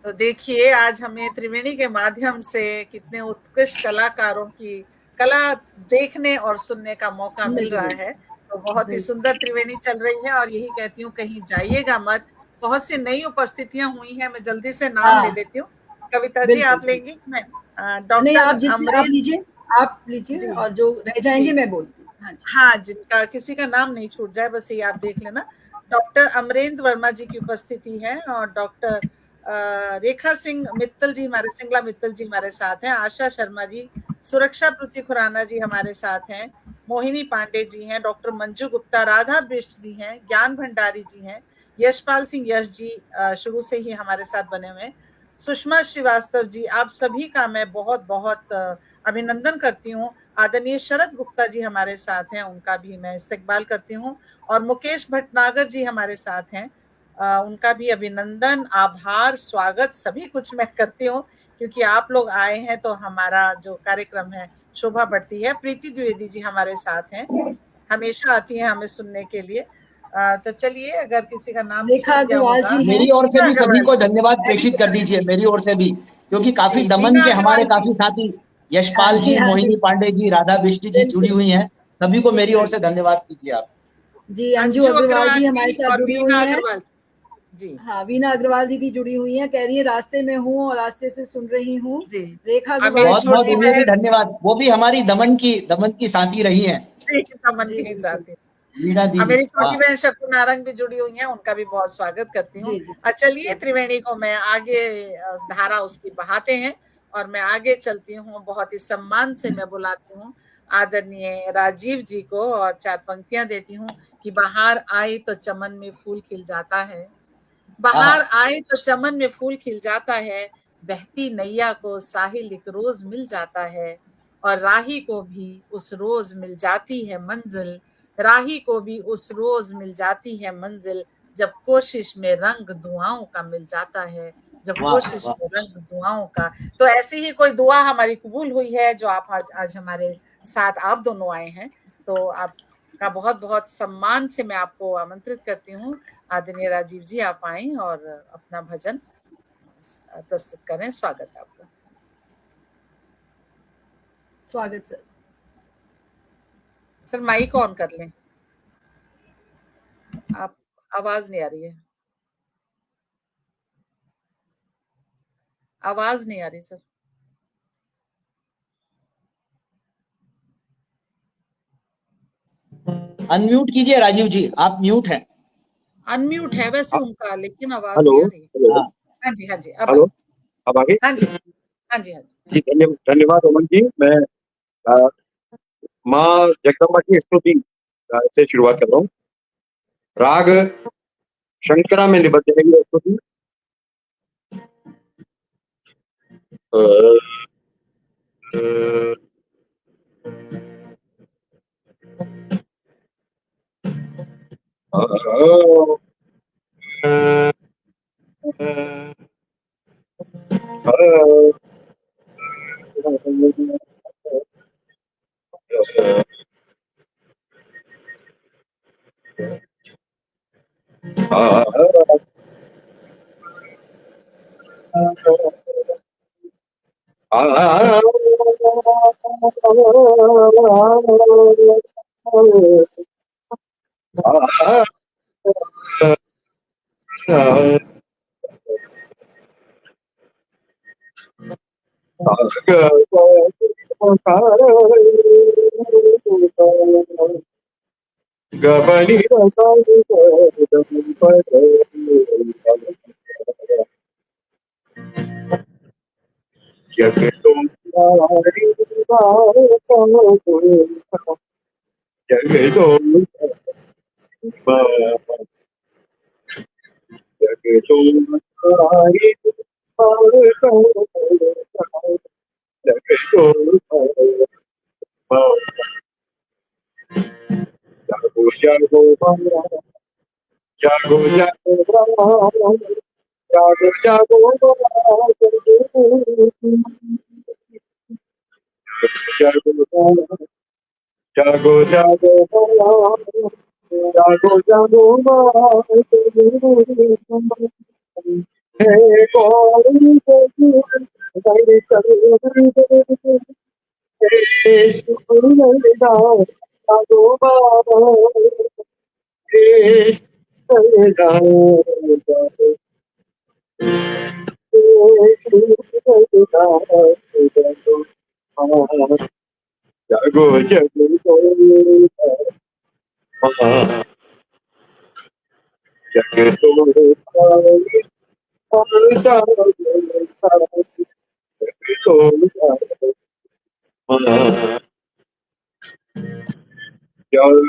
तो देखिए आज हमें त्रिवेणी के माध्यम से कितने उत्कृष्ट कलाकारों की कला देखने और सुनने का मौका मिल रहा है। तो बहुत ही सुंदर त्रिवेणी चल रही है और यही कहती हूँ कहीं जाइएगा मत। बहुत सी नई उपस्थितियां हुई हैं, मैं जल्दी से नाम ले लेती हूँ। कविता जी आप लेंगी? मैं डॉक्टर आप लीजिए और जो रह जाएंगे मैं बोलती हूँ। हाँ, जिनका किसी का नाम नहीं छूट जाए बस ये आप देख लेना। डॉक्टर अमरेंद्र वर्मा जी की उपस्थिति है और डॉक्टर रेखा सिंह मित्तल जी हमारे, सिंगला मित्तल जी हमारे साथ हैं। आशा शर्मा जी, सुरक्षा प्रीति खुराना जी हमारे साथ हैं। मोहिनी पांडे जी हैं, डॉक्टर मंजू गुप्ता, राधा बिष्ट जी हैं, ज्ञान भंडारी जी हैं, यशपाल सिंह यश जी शुरू से ही हमारे साथ बने हुए हैं। सुषमा श्रीवास्तव जी, आप सभी का मैं बहुत बहुत अभिनंदन करती हूँ। आदरणीय शरद गुप्ता जी हमारे साथ हैं, उनका भी मैं इस्तकबाल करती हूँ। और मुकेश भटनागर जी हमारे साथ हैं, उनका भी अभिनंदन, आभार, स्वागत सभी कुछ मैं करती हूँ, क्योंकि आप लोग आए हैं तो हमारा जो कार्यक्रम है शोभा बढ़ती है। प्रीति द्विवेदी जी हमारे साथ हैं, हमेशा आती हैं हमें सुनने के लिए। तो चलिए, अगर किसी का नाम रेखा छूट गया अग्रवाल होगा। जी हैं। मेरी ओर से भी सभी अग्रवाल को जी, धन्यवाद प्रेषित कर दीजिए, मेरी ओर से भी, क्योंकि काफी जी, दमन वीना के हमारे अग्रवाल काफी जी, साथी हाँ यशपाल जी, जी, हाँ जी, मोहिनी पांडे जी, राधा बिष्ट जी जुड़ी बिल्कुल हुई हैं। सभी को मेरी ओर जी, से धन्यवाद कीजिए आप। जी। अंजू अंजू अग्रवाल अग्रवाल जी हमारे जी साथ और जुड़ी वीना हुई हैं। अग्रवाल जी, हाँ, वीना अग्रवाल दीदी जुड़ी हुई हैं, कह रही है रास्ते में हूँ और रास्ते से सुन रही हूँ। जी। रेखा और मेरी अग्रवाल बहुत जी बहुत छोटी हैं। उन्हें भी बहन धन्यवाद, वो भी हमारी दमन की साथी रही हैं। जी, तमन जी की बिल्कुल। साथी। वीणा और दीदी, मेरी छोटी हाँ। बहन शक्ति नारंग भी जुड़ी हुई हैं, उनका भी बहुत स्वागत करती हूँ। जी जी चलिए, त्रिवेणी को मैं आगे धारा उसकी बहाते हैं और मैं आगे चलती हूँ। बहुत ही सम्मान से मैं बुलाती हूँ आदरणीय राजीव जी को और 4 पंक्तियां देती हूँ कि बाहर आई तो चमन में फूल खिल जाता है, बाहर हाँ आए तो चमन में फूल खिल जाता है, बहती नैया को साहिल एक रोज मिल जाता है, और राही को भी उस रोज मिल जाती है मंजिल, राही को भी उस रोज मिल जाती है मंजिल, जब कोशिश में रंग दुआओं का मिल जाता है, जब वाह कोशिश वाह। में रंग दुआओं का। तो ऐसी ही कोई दुआ हमारी कबूल हुई है जो आप आज हमारे साथ आप दोनों आए हैं, तो आपका बहुत बहुत सम्मान से मैं आपको आमंत्रित करती हूँ। आदरणीय राजीव जी, आप आए और अपना भजन प्रस्तुत करें। स्वागत है आपका। स्वागत सर। सर माइक ऑन कर लें, आप, आवाज नहीं आ रही है, आवाज नहीं आ रही सर। अनम्यूट कीजिए राजीव जी, आप म्यूट हैं। अनम्यूट है वैसे उनका, लेकिन आवाज हेलो नहीं आ रही है। हेलो हाँ। हाँ जी, हाँ जी, अब हेलो, आई। अब आगे। हाँ जी, हाँ जी, हाँ जी। जी, धन्यवाद अमन जी। मैं माँ जगदम्बा की स्तुति से शुरुआत कर रहा हूँ। राग शंकरा में निबद्ध है ये स्तुति। गबनी जग तुम्हारी जग जग तुम्हारी जागो जागो जागो जागो जागो जागो जागो जागो जागो हे गौरी जागो बाबा जागो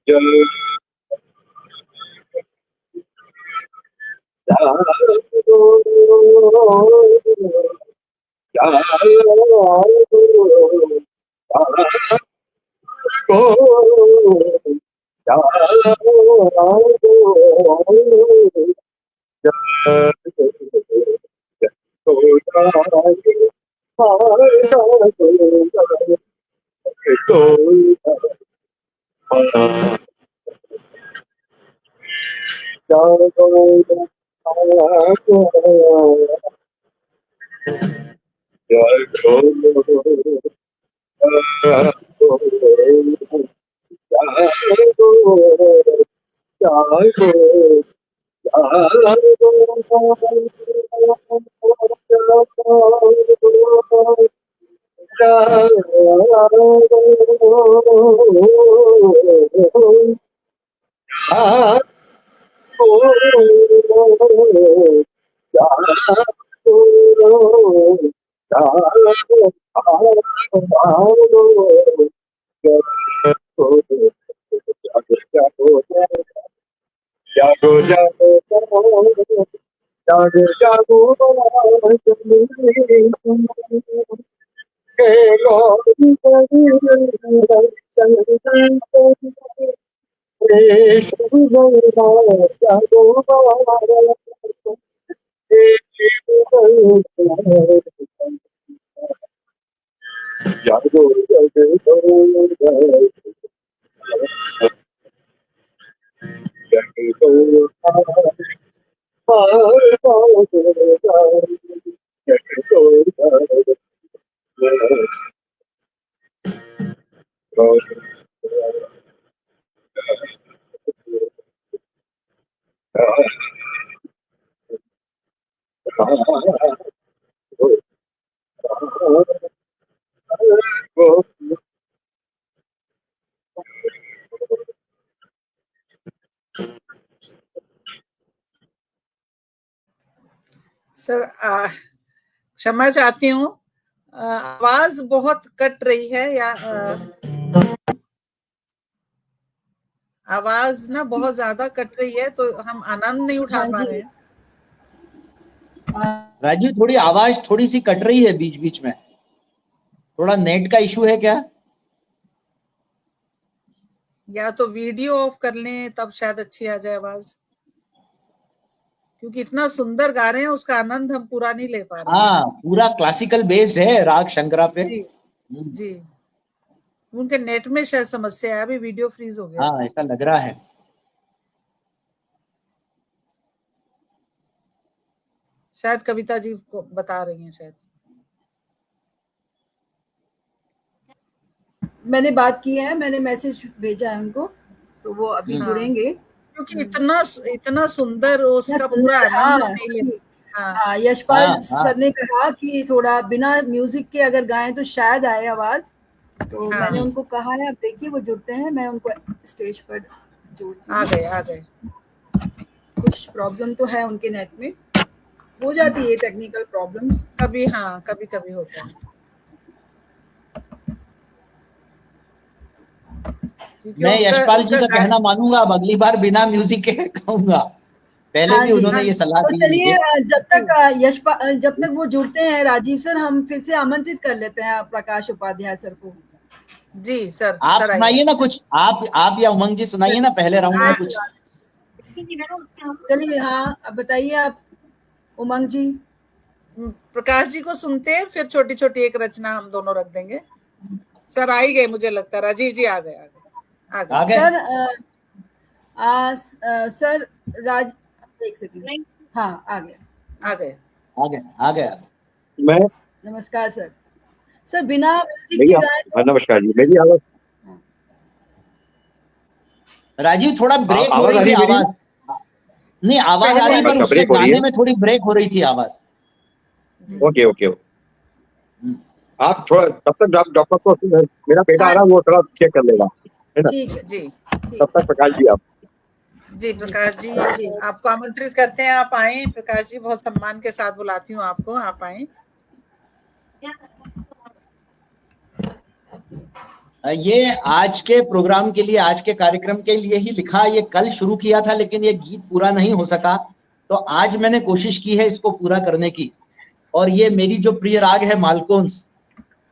जागो सर क्षमा चाहती हूँ, आवाज बहुत कट रही है, या आवाज ना बहुत ज्यादा कट रही है, तो हम आनंद नहीं उठा पा रहे हैं। राजीव, थोड़ी आवाज थोड़ी सी कट रही है बीच बीच में, थोड़ा नेट का इशू है क्या? या तो वीडियो ऑफ कर लें, तब शायद अच्छी आ जाए आवाज, क्योंकि इतना सुंदर गा रहे हैं, उसका आनंद हम पूरा नहीं ले पा रहे हैं। हाँ, पूरा क्लासिकल बेस्ड है राग शंकरा पे। जी जी, उनके नेट में शायद समस्या है, अभी वीडियो फ्रीज हो गया। हाँ, ऐसा लग रहा है। शायद कविता जी को बता रही हैं शायद। मैंने बात की है, मैंने मैसेज भेजा है उनको, तो वो अभी जुड़ेंगे। क्योंकि इतना सुंदर उसका पूरा आनंद नहीं ले। हाँ, यशपाल सर ने कहा कि थोड़ा बिना म्यूजिक के अगर गाएं तो शायद आए आवाज, तो मैंने उनको कहा है, अब देखिए वो जुड़ते हैं, मैं उनको स्टेज पर जोड़ती हूँ। आ गए। कुछ प्रॉब्लम तो है उनके नेट में, हो जाती है टेक्निकल प्रॉब्लम्स कभी, कभी होता है। मैं यशपाल जी का कहना मानूंगा, अब अगली बार बिना म्यूजिक के गाऊंगा। पहले भी उन्होंने ये सलाह दी। चलिए, जब तक वो जुड़ते हैं राजीव सर, हम फिर से आमंत्रित कर लेते हैं प्रकाश उपाध्याय सर को। जी सर, आप सुनाइए ना कुछ, आप या उमंग जी सुनाइए ना पहले राउंड में कुछ। चलिए, हाँ, अब बताइए आप उमंग जी। प्रकाश जी को सुनते हैं, फिर छोटी छोटी एक रचना हम दोनों रख देंगे। सर आ ही गए, मुझे लगता है राजीव जी आ गए। सर राज, एक सेकंड, हाँ आ गए। मैं नमस्कार सर बिना म्यूजिक के गाए। नमस्कार जी, मेरी आवाज राजीव थोड़ा ब्रेक हो रही थी आवाज। नहीं, आवाज आ रही, पर उसके गाने में थोड़ी ब्रेक हो रही थी आवाज। ओके आप थोड़ा तब तक डॉक्टर को, मेरा बेटा आ रहा है, वो थोड़ा चेक कर लेगा, है ना? ठीक है जी। तब तक प्रकाश जी आप। जी प्रकाश जी, आपको आमंत्रित करते हैं, आप आए। प्रकाश जी, बहुत सम्मान के साथ बुलाती हूँ आपको, आप आए। ये आज के प्रोग्राम के लिए, आज के कार्यक्रम के लिए ही लिखा, ये कल शुरू किया था, लेकिन ये गीत पूरा नहीं हो सका, तो आज मैंने कोशिश की है इसको पूरा करने की, और ये मेरी जो प्रिय राग है मालकोंस,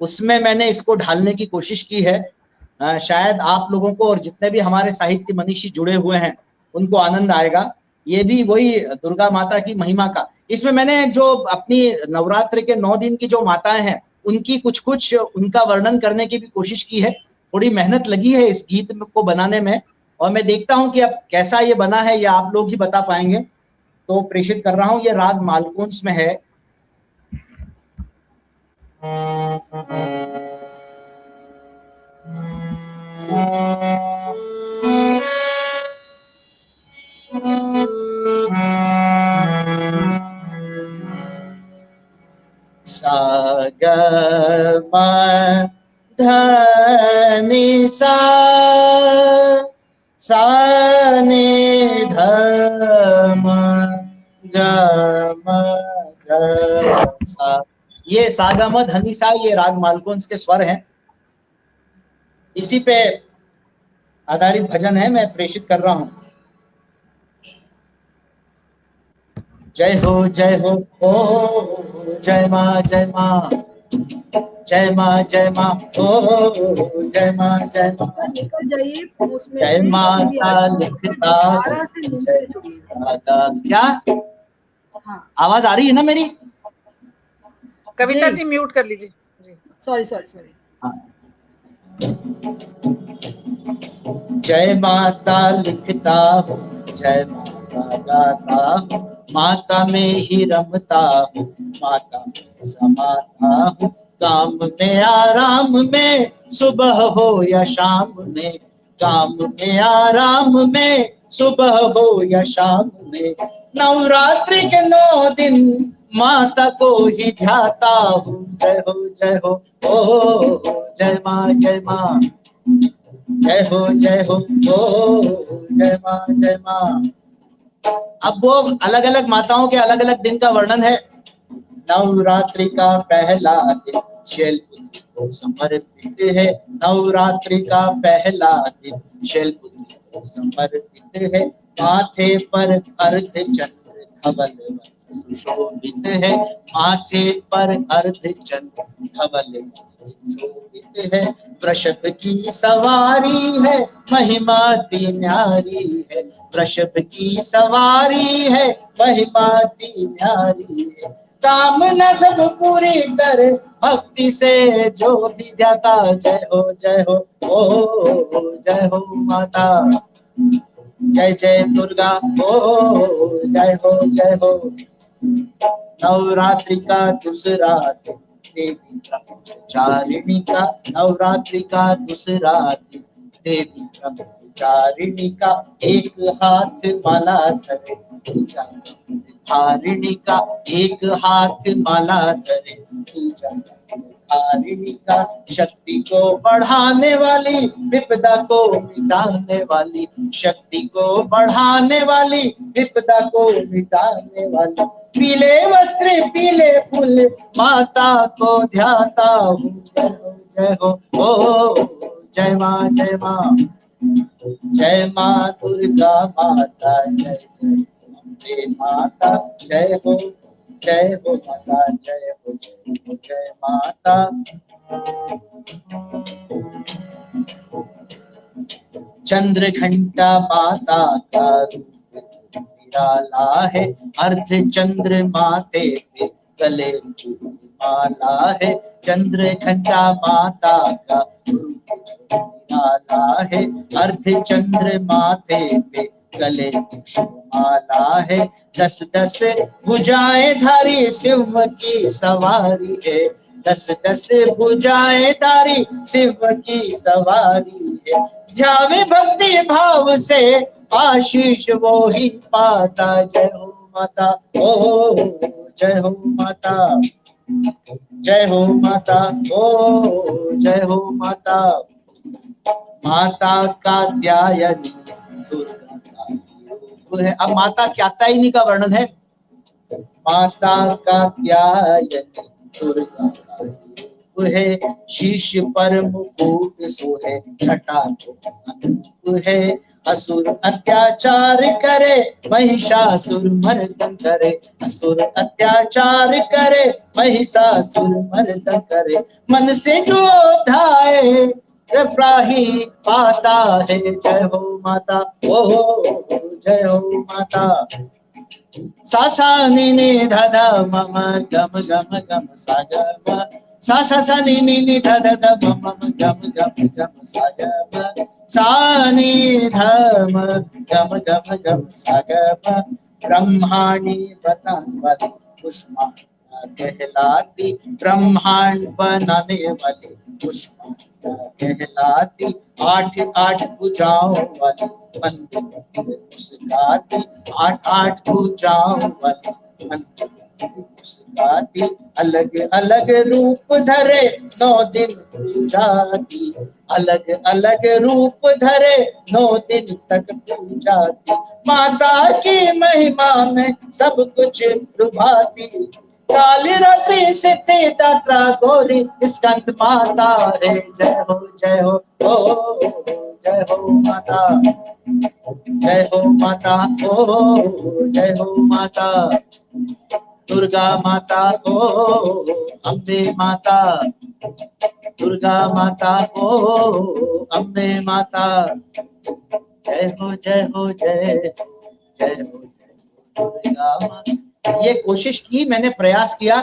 उसमें मैंने इसको ढालने की कोशिश की है। शायद आप लोगों को और जितने भी हमारे साहित्य मनीषी जुड़े हुए हैं उनको आनंद आएगा। ये भी वही दुर्गा माता की महिमा का, इसमें मैंने जो अपनी नवरात्र के 9 दिन की जो माताएं हैं उनकी कुछ कुछ उनका वर्णन करने की भी कोशिश की है। थोड़ी मेहनत लगी है इस गीत को बनाने में, और मैं देखता हूं कि अब कैसा ये बना है, ये आप लोग ही बता पाएंगे। तो प्रेषित कर रहा हूं, ये राग मालकोंस में है। सा ग म ध नि सा, सा नि ध म ग म ग सा। ये सा ग म ध नि सा, ये राग मालकोंस के स्वर हैं। इसी पे आधारित भजन है, मैं प्रेषित कर रहा हूं। जय हो ओ जय माँ जय माँ, जय माँ जय माँ ओ जय माँ जय माँ, निकल जाइए उसमें जय से, माता लिखता दोबारा से नीचे जय जुड़िए। माता। क्या हाँ, आवाज आ रही है ना मेरी? कविता जी म्यूट कर लीजिए जी। Sorry sorry sorry. जय माता लिखता हूँ, जय माता गाता हूँ, माता में ही रमता हूँ, माता में समाता हूँ। काम में आराम में, सुबह हो या शाम में, काम में आराम में, सुबह हो या शाम में। नवरात्रि के 9 दिन माता को ही ध्याता हूँ। जय हो ओ जय माँ जय माँ, जय हो ओ जय माँ जय माँ। अब वो अलग अलग माताओं के अलग अलग दिन का वर्णन है। नवरात्रि का पहला दिन शैलपुत्री को समर्पित है, नवरात्रि का पहला दिन शैलपुत्री को समर्पित है। माथे पर अर्ध चंद्र धवल सुशोभित है, माथे पर अर्ध चंद्र धवल सुशोभित है। वृषभ की सवारी है, महिमा ती न्यारी है, वृषभ की सवारी है, महिमा ती न्यारी है। कामना सब पूरी कर भक्ति से जो भी ध्याता। जय हो ओ जय हो माता, जय जय दुर्गा ओ जय हो। नवरात्रि का दूसरा दिन देवी ब्रह्मचारिणी का, नवरात्रि का दूसरा दिन देवी ब्रह्मचारिणी का। एक हाथ माला धरे पूजा धारिणी का, एक हाथ माला धरे पूजा धारिणी का। शक्ति को बढ़ाने वाली, विपदा को मिटाने वाली, शक्ति को बढ़ाने वाली, विपदा को मिटाने वाली। पीले वस्त्र पीले फूल माता को ध्याता हूँ। जय हो ओ जय माँ जय माँ, जय माँ दुर्गा माता, जय जय अम्बे माता। जय हो माता, जय हो जय माता। चंद्र घंटा माता का रूप निराला है, अर्ध चंद्र माथे पे गले माला है। चंद्र घंटा माता का रूप निराला है, अर्ध चंद्र माथे पे गले माला है। 10 भुजाएं धारी सिंह की सवारी है, 10 भुजाएं धारी सिंह की सवारी है। जावे भक्ति भाव से आशीष वो ही पाता। जय हो माता ओ जय हो माता, जय हो माता ओ जय हो माता। माता कात्यायनी दुर्गा का रूप है। अब माता कात्यायनी का वर्णन है। माता कात्यायनी दुर्गा का रूप है, शीश पर मुकुट सोहे, छटा तो अनूप है। असुर अत्याचार करे, महिषासुर मर्दन करे। असुर अत्याचार करे, महिषासुर मर्दन करे। मन से जो ध्याए त्राही पाता है। जय हो माता, ओ जय हो माता। सा सा नि नि ध ध म म गम गम गम सा ग म। सा सा सा नि नि नि ध ध ध म म गम गम गम सा ग म। सा नि ध म गम गम गम सा ग म। ब्रह्मांडी बनाने पुष्पा कहलाती, ब्रह्मांड बनाने वाली पुष्पा कहलाती। आठ आठ भुजाओं वाली मंदिर मुस्काती, आठ आठ भुजाओं वाली मंदिर मुस्काती। अलग अलग रूप धरे, 9 दिन पूजा की। अलग अलग रूप धरे, 9 दिन तक पूजा की। माता की महिमा में सब कुछ लुभाती। काली रात्रि सिद्धि दात्रा गौरी स्कंद माता रे। जय हो जय हो, ओ जय हो माता, जय हो माता, ओ जय हो माता। दुर्गा माता, ओ अम्बे माता, दुर्गा माता, ओ अम्बे माता। जय हो जय हो जय, जय हो दुर्गा माता। ये कोशिश की मैंने, प्रयास किया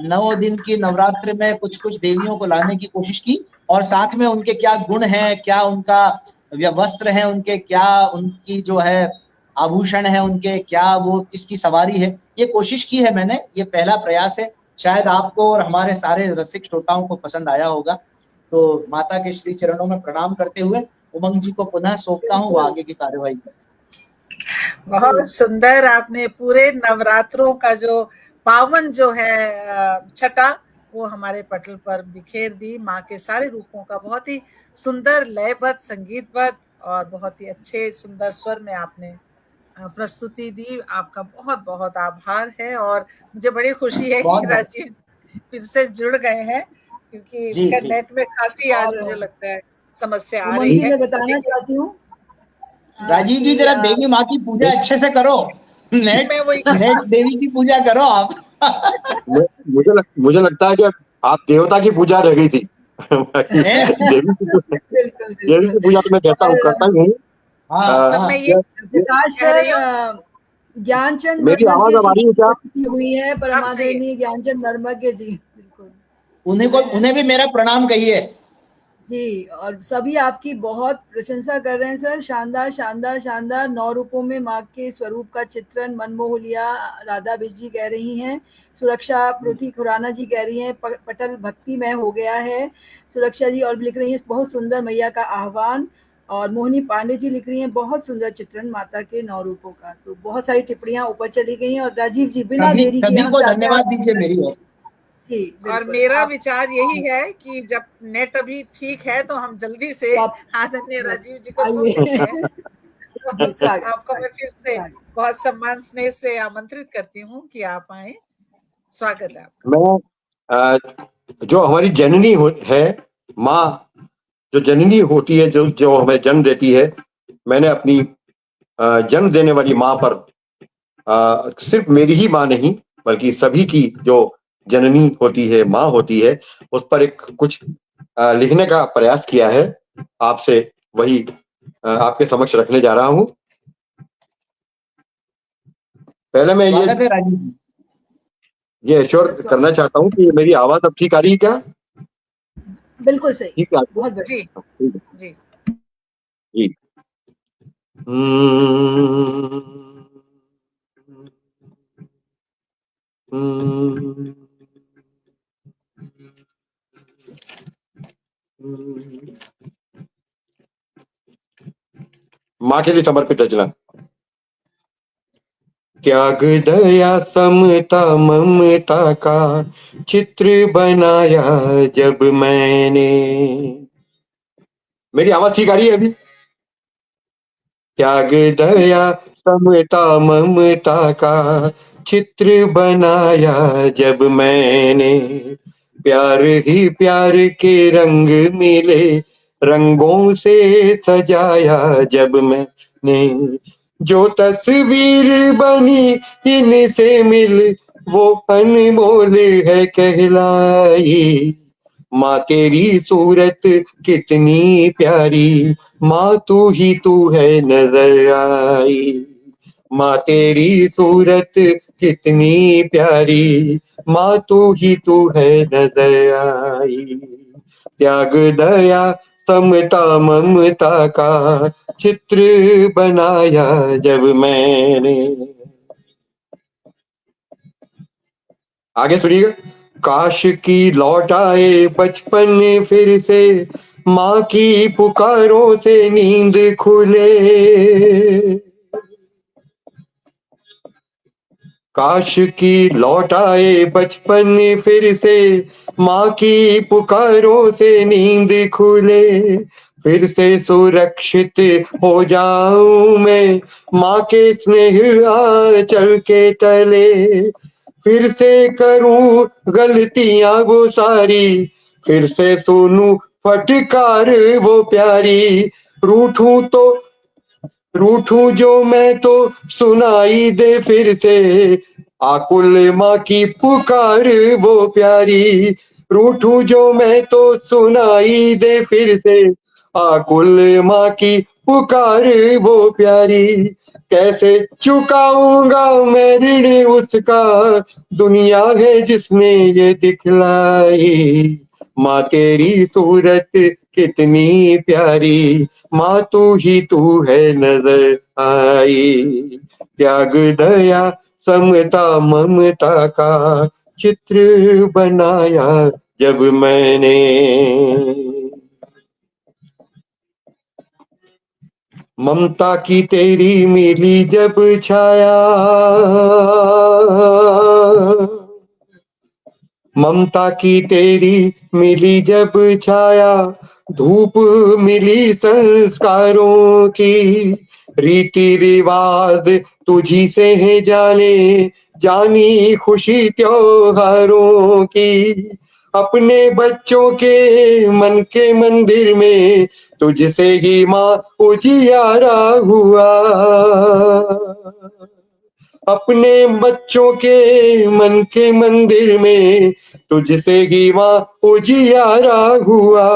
9 दिन की नवरात्र में कुछ कुछ देवियों को लाने की कोशिश की, और साथ में उनके क्या गुण हैं, क्या उनका वस्त्र है, उनके क्या, उनकी जो है आभूषण है, उनके क्या, वो किसकी सवारी है, ये कोशिश की है मैंने। ये पहला प्रयास है, शायद आपको और हमारे सारे रसिक श्रोताओं को पसंद आया होगा। तो माता के श्री चरणों में प्रणाम करते हुए उमंग जी को पुनः सौंपता हूँ वो आगे की कार्यवाही करें। बहुत सुंदर, आपने पूरे नवरात्रों का जो पावन जो है छटा वो हमारे पटल पर बिखेर दी। माँ के सारे रूपों का बहुत ही सुंदर लयबद्ध, संगीतबद्ध और बहुत ही अच्छे सुंदर स्वर में आपने प्रस्तुति दी। आपका बहुत बहुत आभार है। और मुझे बड़ी खुशी है कि राजीव फिर से जुड़ गए हैं, क्योंकि नेट में खासी आज मुझे लगता है समस्या आ रही है। मैं बताना चाहती हूँ राजीव जी, जरा देवी माँ की पूजा अच्छे से करो। नेट देवी की पूजा करो आप। मुझे लगता है कि आप देवता की पूजा रह गई थी। देवी की पूजा तो मैं करता ही हूँ। प्रकाश सर, ज्ञानचंद मेरी आवाज अब आ रही है क्या? हुई है परमादरणीय ज्ञानचंद नर्मज्ञ जी, बिल्कुल उन्हें भी मेरा प्रणाम कहिए जी। और सभी आपकी बहुत प्रशंसा कर रहे हैं सर। शानदार शानदार शानदार 9 रूपों में माँ के स्वरूप का चित्रण मन मोह लिया, राधा बिश जी कह रही हैं। सुरक्षा पृथ्वी खुराना जी कह रही हैं पटल भक्तिमय हो गया है। सुरक्षा जी और भी लिख रही हैं बहुत सुंदर मैया का आह्वान। और मोहिनी पांडे जी लिख रही हैं बहुत सुंदर चित्रण माता के 9 रूपों का। तो बहुत सारी टिप्पणियां ऊपर चली गई हैं। और राजीव जी बिना देरी के सभी को धन्यवाद दीजिए मेरी ओर। और मेरा विचार यही है कि जब नेट अभी ठीक है तो हम जल्दी से आदरणीय राजीव जी को सुन लेते हैं। आपको मैं फिर से बहुत सम्मान स्नेह से आमंत्रित करती हूँ कि आप आए। स्वागत है आपका। मैं जो हमारी जननी है माँ, जो जननी होती है, जो हमें जन्म देती है, मैंने अपनी जन्म देने वाली माँ पर सिर्फ मेरी ही माँ नहीं बल्कि सभी की जो जननी होती है, माँ होती है, उस पर एक कुछ लिखने का प्रयास किया है। आपसे वही आपके समक्ष रखने जा रहा हूँ। पहले मैं ये एश्योर करना चाहता हूँ कि मेरी आवाज अब ठीक आ रही है क्या? बिल्कुल सही, ठीक है, बहुत बढ़िया जी। जी। माँ के लिए समर्पित रचना। त्याग दया समता ममता का चित्र बनाया जब मैंने। मेरी आवाज ठीक आ रही है अभी? त्याग दया समता ममता का चित्र बनाया जब मैंने। प्यार ही प्यार के रंग मिले रंगों से सजाया जब मैंने, जो तस्वीर बनी इनसे मिल वो अनमोल है कहलाई। माँ तेरी सूरत कितनी प्यारी, माँ तू है नजर आई। माँ तेरी सूरत कितनी प्यारी, माँ तू है नजर आई। त्याग दया समता ममता का चित्र बनाया जब मैंने। आगे सुनिएगा। काश की लौट आए बचपन फिर से, माँ की पुकारों से नींद खुले। काश की लौट आए बचपन फिर से, माँ की पुकारों से नींद खुले। फिर से सुरक्षित हो जाऊं मैं माँ के स्नेह आंचल के तले। फिर से करूं गलतियां वो सारी, फिर से सुनूं फटकार वो प्यारी। रूठूं जो मैं तो सुनाई दे फिर से, आकुल माँ की पुकार वो प्यारी। रूठूं जो मैं तो सुनाई दे फिर से, आकुल माँ की पुकार वो प्यारी। कैसे चुकाऊंगा मैं ऋण उसका, दुनिया है जिसने ये दिखलाई। माँ तेरी सूरत कितनी प्यारी, माँ तू है नजर आई। त्याग दया समता ममता का चित्र बनाया जब मैंने। ममता की तेरी मिली जब छाया, ममता की तेरी मिली जब छाया, धूप मिली संस्कारों की। रीति रिवाज तुझी से है जानी खुशी त्योहारों की। अपने बच्चों के मन के मंदिर में तुझसे ही माँ उजियारा हुआ। अपने बच्चों के मन के मंदिर में तुझसे ही माँ उजियारा हुआ।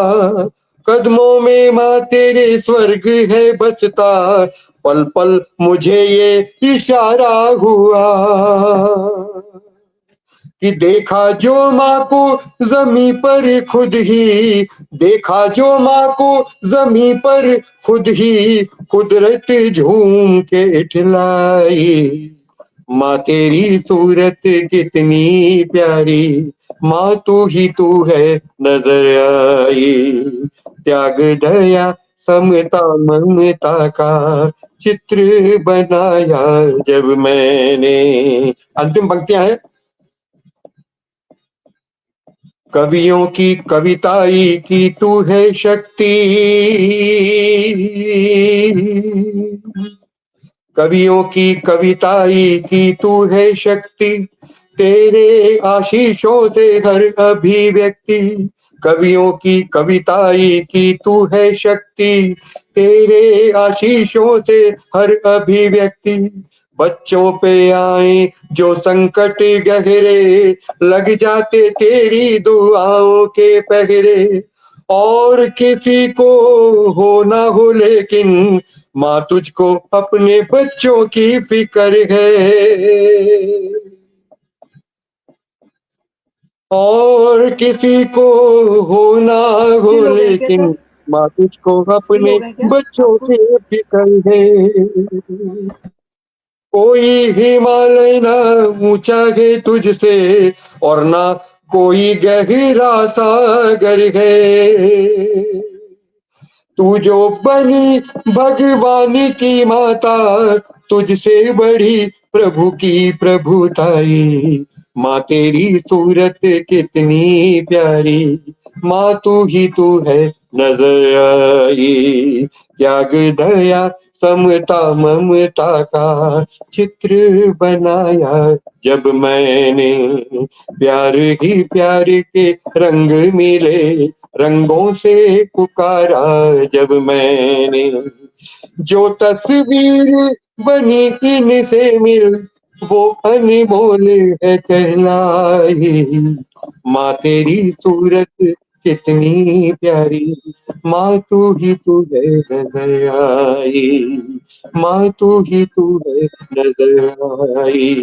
कदमों में माँ तेरे स्वर्ग है बसता, पल पल मुझे ये इशारा हुआ। कि देखा जो माँ को जमी पर खुद ही, देखा जो माँ को जमी पर खुद ही, कुदरत झूम के इठलाई। माँ तेरी सूरत कितनी प्यारी, माँ तू है नजर आई। त्याग दया समता ममता का चित्र बनाया जब मैंने। अंतिम पंक्तियां हैं। कवियों की कविताई की तू है शक्ति, कवियों की कविताई की तू है शक्ति। तेरे आशीषों से हर अभिव्यक्ति, कवियों की कविताई की तू है शक्ति। तेरे आशीषों से हर अभिव्यक्ति। बच्चों पे आए जो संकट गहरे, लग जाते तेरी दुआओं के पहरे। और किसी को हो ना हो लेकिन माँ तुझको अपने बच्चों की फिक्र है। और किसी को हो ना हो स्टिल हो गए क्या लेकिन सर? माँ तुझको स्टिल हो अपने गए क्या बच्चों आपको? की फिक्र है। कोई हिमालय ना ऊंचा है तुझसे, और ना कोई गहरा सागर है। तू जो बनी भगवान की माता, तुझसे बड़ी प्रभु की प्रभुताई। माँ तेरी सूरत कितनी प्यारी, माँ तू है नजर आई। त्याग दया समता ममता का चित्र बनाया जब मैंने। प्यार ही प्यार के रंग मिले, रंगों से पुकारा जब मैंने, जो तस्वीर बनी इनसे मिल वो अनमोल है कहलाई। माँ तेरी सूरत कितनी प्यारी, माँ तू ही तू है नजर आई, माँ तू ही तू है नजर आई,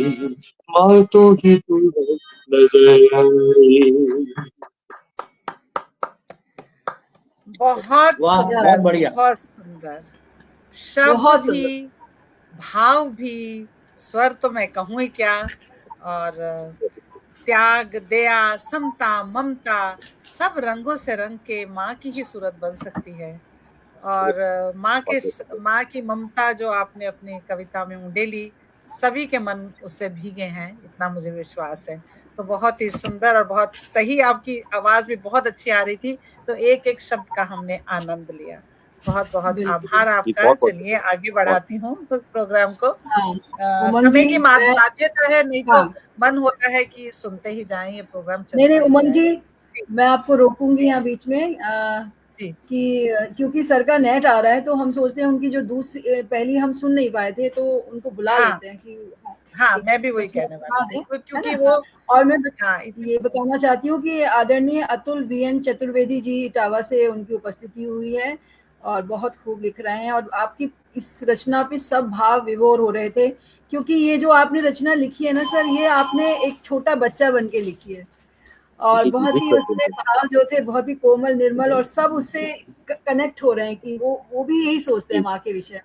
माँ तू ही तू है नजर आई। बहुत वाह, सुंदर, बहुत बढ़िया। बहुत सुंदर। शब्द बहुत भी, सुंदर। भाव भी, स्वर तो मैं कहूँ ही क्या। और त्याग, दया, समता, ममता, सब रंगों से रंग के माँ की ही सूरत बन सकती है। और माँ की ममता जो आपने अपनी कविता में उंडेली, सभी के मन उससे भीगे हैं, इतना मुझे विश्वास है। तो बहुत ही सुंदर और बहुत सही, आपकी आवाज भी बहुत अच्छी आ रही थी, तो एक एक शब्द का हमने आनंद लिया। बहुत बहुत बिल्कुल। आभार जी, आपका। बहुत बहुत चलिए शुक्रिया। आगे बढ़ाती हूँ उस प्रोग्राम को। हाँ, उमन समय जी की मैं, बाध्यता है, नहीं तो हाँ, मन होता है कि सुनते ही जाएं, ये प्रोग्राम नहीं, नहीं चलता ही उमन जाए। जी, जी, मैं आपको रोकूँगी जी, यहाँ बीच में जी। कि क्योंकि सर का नेट आ रहा है, तो हम सोचते हैं उनकी जो पहली हम सुन नहीं पाए थे, तो उनको बुला हाँ, लेते हैं कि हाँ, एक मैं भी वही रचना कहने वाली सुना थी, दें, है क्योंकि ना? वो, हाँ, और मैं हाँ, ये बताना चाहती हूँ कि आदरणीय अतुल वीएन चतुर्वेदी जी इटावा से उनकी उपस्थिति हुई है और बहुत खूब लिख रहे हैं, और आपकी इस रचना पे सब भाव विभोर हो रहे थे, क्योंकि ये जो आपने रचना लिखी है ना सर, ये आपने एक छोटा बच्चा बन के लिखी है। और जी, जी, बहुत ही बिल्कुल, उसमें बिल्कुल। भाव जो थे बहुत ही कोमल, निर्मल, और सब उससे कनेक्ट हो रहे हैं कि वो भी यही सोचते हैं जी, माँ के विषय में।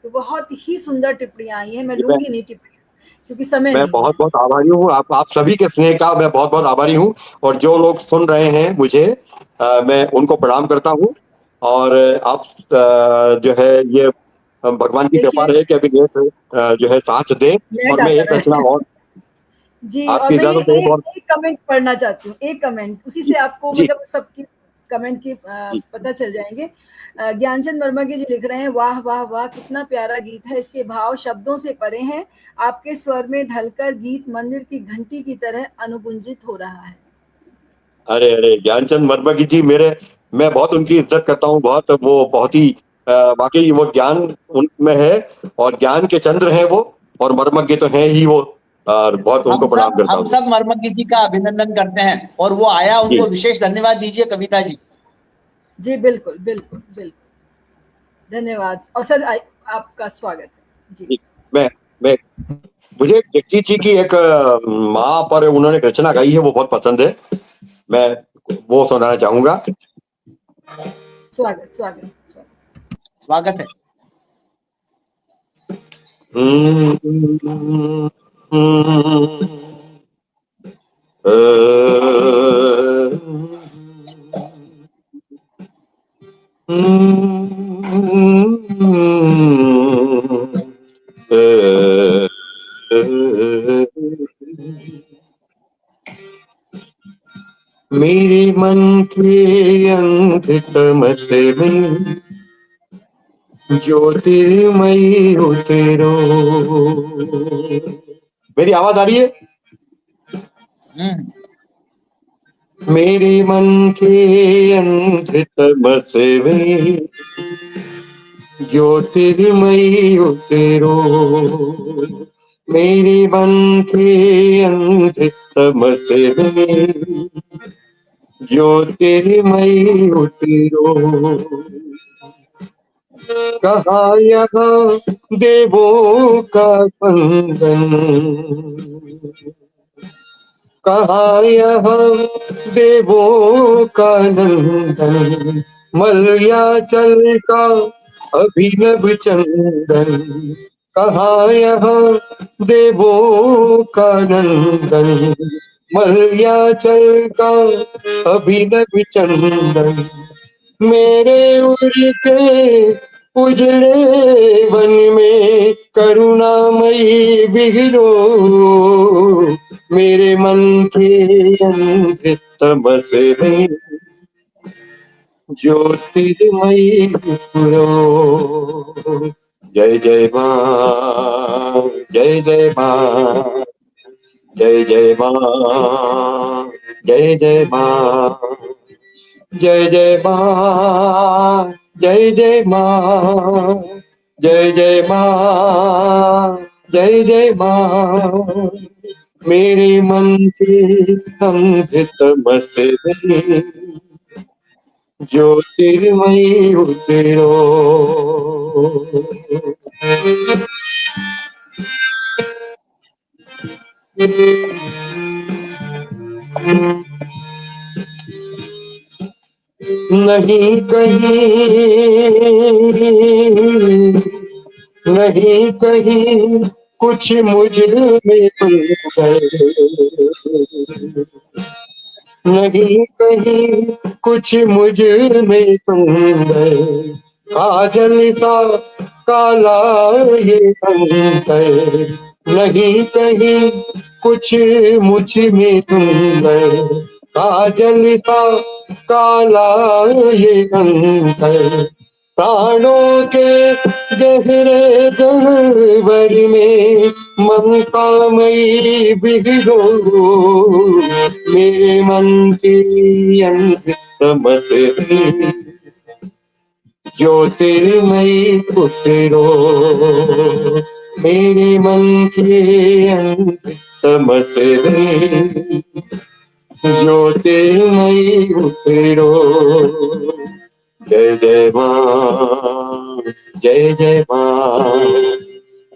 तो बहुत ही सुंदर टिप्पणियां आई हैं, मैं जी, लूंगी नहीं टिप्पणियां क्योंकि समय मैं नहीं है। बहुत-बहुत आभारी हूँ। आप सभी के स्नेह का मैं बहुत-बहुत आभारी हूँ, और जो लोग सुन रहे हैं मुझे, मैं उनको प्रणाम करता हूँ। और आप जो है ये भगवान की कृपा देखिए रहे कि अभी नेट जो है साथ दे, नेट और मैं आता एक रचना रहा और जी। और आपकी मैं ये इजाज़त है तो। और एक कमेंट पढ़ना चाहती हूँ, एक कमेंट, उसी जी, से आपको जी, मतलब सबकी कमेंट की जी। पता चल जाएंगे। ज्ञानचंद वर्मा जी लिख रहे हैं, वाह वाह वाह, कितना प्यारा गीत है, इसके भाव शब्दों से परे हैं, आपके स्वर में ढलकर गीत मंदिर की घंटी की तरह अनुगुंजित हो रहा है। अरे, अरे! ज्ञानचंद वर्मा की जी, मैं बहुत उनकी इज़्ज़त करता हूँ, वो बहुत ही वाक़ई वो ज्ञान उनमें है, और ज्ञान के चंद्र हैं वो, और मर्मज्ञ तो हैं ही वो, और बहुत उनको प्रणाम करता हम हूँ। सब मर्मज्ञ जी का अभिनंदन करते हैं, और वो आया, जी। उनको विशेष धन्यवाद दीजिए कविता जी। जी बिल्कुल बिल्कुल बिल्कुल, धन्यवाद। और सर आपका स्वागत है जी। जी, मैं मैं मुझे जगजीत जी की एक माँ पर उन्होंने एक रचना गाई है, वो बहुत पसंद है। मैं वो सुनाना चाहूँगा। स्वागत स्वागत स्वागत। स्वागत है। मेरे मन के अंधतमस में ज्योतिर्मयी हो तेरो। मेरी आवाज आ रही है? हम्म। मेरे मन के अंधतमस में ज्योतिर्मयी हो तेरो। मेरे मन के अंधतमस में ज्योतिर्मयी हो तेरो। कहाँ यहाँ देवों का बंधन, कहाँ यहाँ देवों का नंदन, मलयाचल का अभिनव चंदन। कहाँ यहाँ देवों का नंदन, मलयाचल का अभिनव चंदन। मेरे उर के उजड़े वन में करुणामयी विहिरो। मेरे मन के अंधतमस में ज्योतिर्मयी हो। जय जय माँ, जय जय माँ, जय जय माँ, जय जय माँ, जय जय माँ, जय जय माँ, जय जय माँ, जय जय माँ। मेरे मन के अमृत मसरे ज्योतिर्मयी उतरो। नहीं कहीं, नहीं कहीं कुछ मुझ में तुम गए, नहीं कहीं कुछ मुझ में तुम गए। काजल सा काला ये अंतर, नहीं कहीं कुछ मुझ में तुम गए। काजल सा काला ये अंतर, प्राणों के गहरे गहवर में ममतामयी बिगड़ो। मेरे मन की अंत तमस ज्योतिर्मयी उतरो। मेरे मन की अंत तमस ज्योतिर्मयी उतरो। जय जय माँ, जय जय माँ,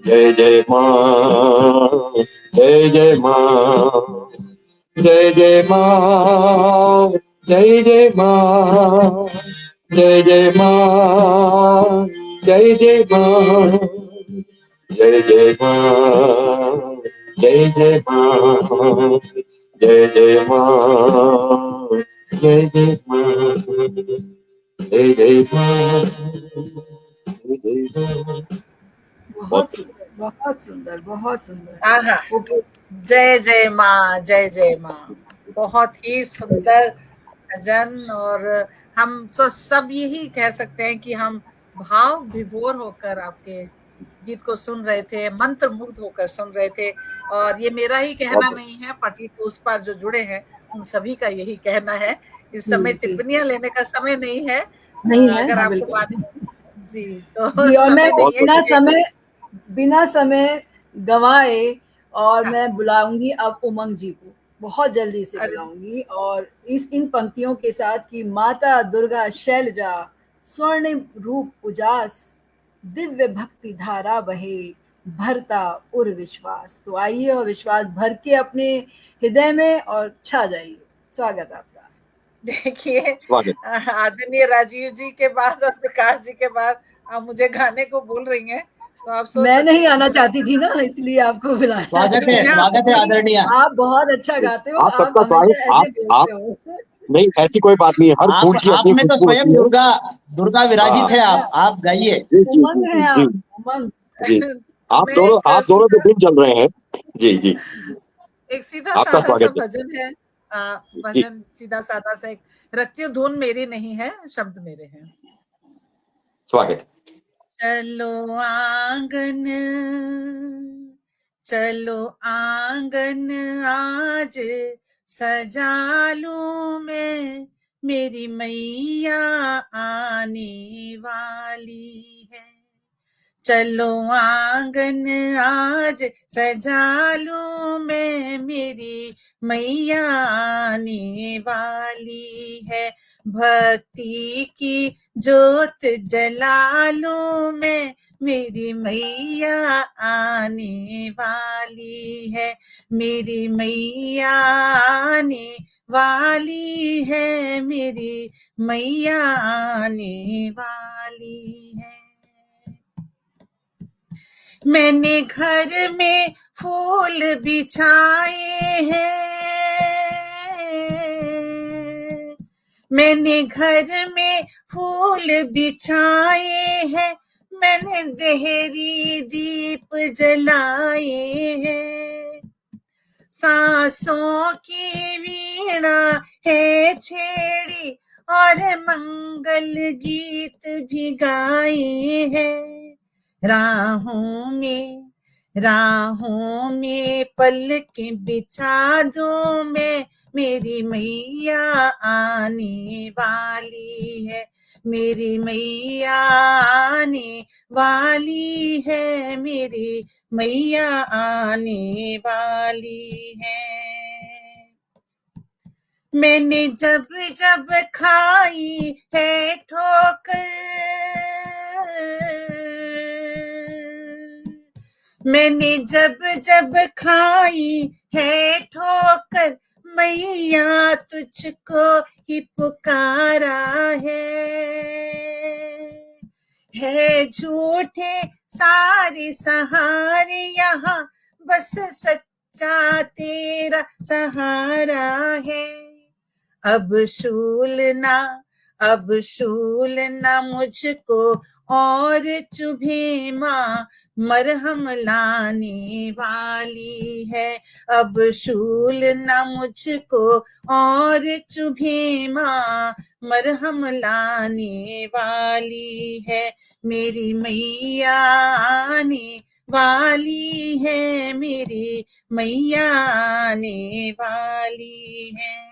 जय जय माँ, जय जय माँ, जय जय माँ, जय जय माँ, जय जय माँ, जय जय माँ, जय जय माँ, जय जय माँ, जय जय माँ, जय जय माँ, जय जय माँ, जय जय माँ। बहुत सुंदर, बहुत सुंदर, बहुत सुंदर। आहा, ओके, जय जय माँ, जय जय माँ। बहुत ही सुंदर भजन, और हम सब यही कह सकते हैं कि हम भाव विभोर होकर आपके गीत को सुन रहे थे, मंत्र मुग्ध होकर सुन रहे थे। और ये मेरा ही कहना नहीं है, पटल पोस्ट पर जो जुड़े हैं उन सभी का यही कहना है। इस समय जी, टिप्पणियां लेने का समय नहीं है। नहीं है, अगर हाँ आपको बिल्कुल। बात जी, तो जी, और मैं समय नहीं है कि बिना समय गंवाए और हाँ, मैं बुलाऊंगी अब उमंग जी को, बहुत जल्दी से अरे बुलाऊंगी, और इन पंक्तियों के साथ कि माता दुर्गा शैलजा, स्वर्णिम रूप उजास, दिव्य भक्ति धारा बहे, भरता उर विश्वास। तो आइए और विश्वास भर के अपने हृदय में और छा जाइए। स्वागत आपका। देखिए, स्वागत। आदरणीय राजीव जी के बाद और विकास जी के बाद आप मुझे गाने को बोल रही हैं, तो आप सोच मैं सकती नहीं हैं कि आना मेरा चाहती थी ना, इसलिए आपको बुलाया है। स्वागत है आदरणीय। आप बहुत अच्छा गाते हो, आप आप सबका हमेशा स्वागत। ऐसे आप बोलते हो। नहीं, ऐसी कोई बात नहीं है, हर आप फूल की अपनी में तो खुशबू स्वयं होती है। दुर्गा दुर्गा हाँ विराजित है। है, आप गाइए। जी जी जी उमंग जी है जी आप, उमंग। जी। तो मैं आप दोनों जो दिन चल रहे हैं। जी जी। एक सीधा आपका साधा सा स्वागत है। भजन है। जी, भजन सीधा साधा सा एक रखती हूँ, धुन मेरी नहीं है, शब्द मेरे हैं। स्वागत है। चलो आंगन, चलो आंगन आज सजा लूं मैं, मेरी मैया आने वाली है। चलो आंगन आज सजा लूं मैं, मेरी मैया आने वाली है। भक्ति की ज्योत जला लूं मैं, मेरी मैया आने वाली है। मेरी मैया आने वाली है, मेरी मैया आने वाली है। मैंने घर में फूल बिछाए हैं, मैंने घर में फूल बिछाए हैं, मैंने देहरी दीप जलाए हैं। सांसों की वीणा है छेड़ी और मंगल गीत भी गाए हैं। राहों में पलकें बिछा दूं मैं, मेरी मैया आने वाली है, मेरी मैया आने वाली है, मेरी मैया आने वाली है। मैंने जब जब खाई है ठोकर, मैंने जब जब खाई है ठोकर, मैया तुझको ही पुकारा है झूठे सारे सहारे यहाँ, बस सच्चा तेरा सहारा है। अब शूलना मुझको और चुभे माँ, मरहम लाने वाली है। अब शूलना मुझको और चुभे माँ, मरहम लाने वाली है। मेरी मैया आने वाली है, मेरी मैया आने वाली है।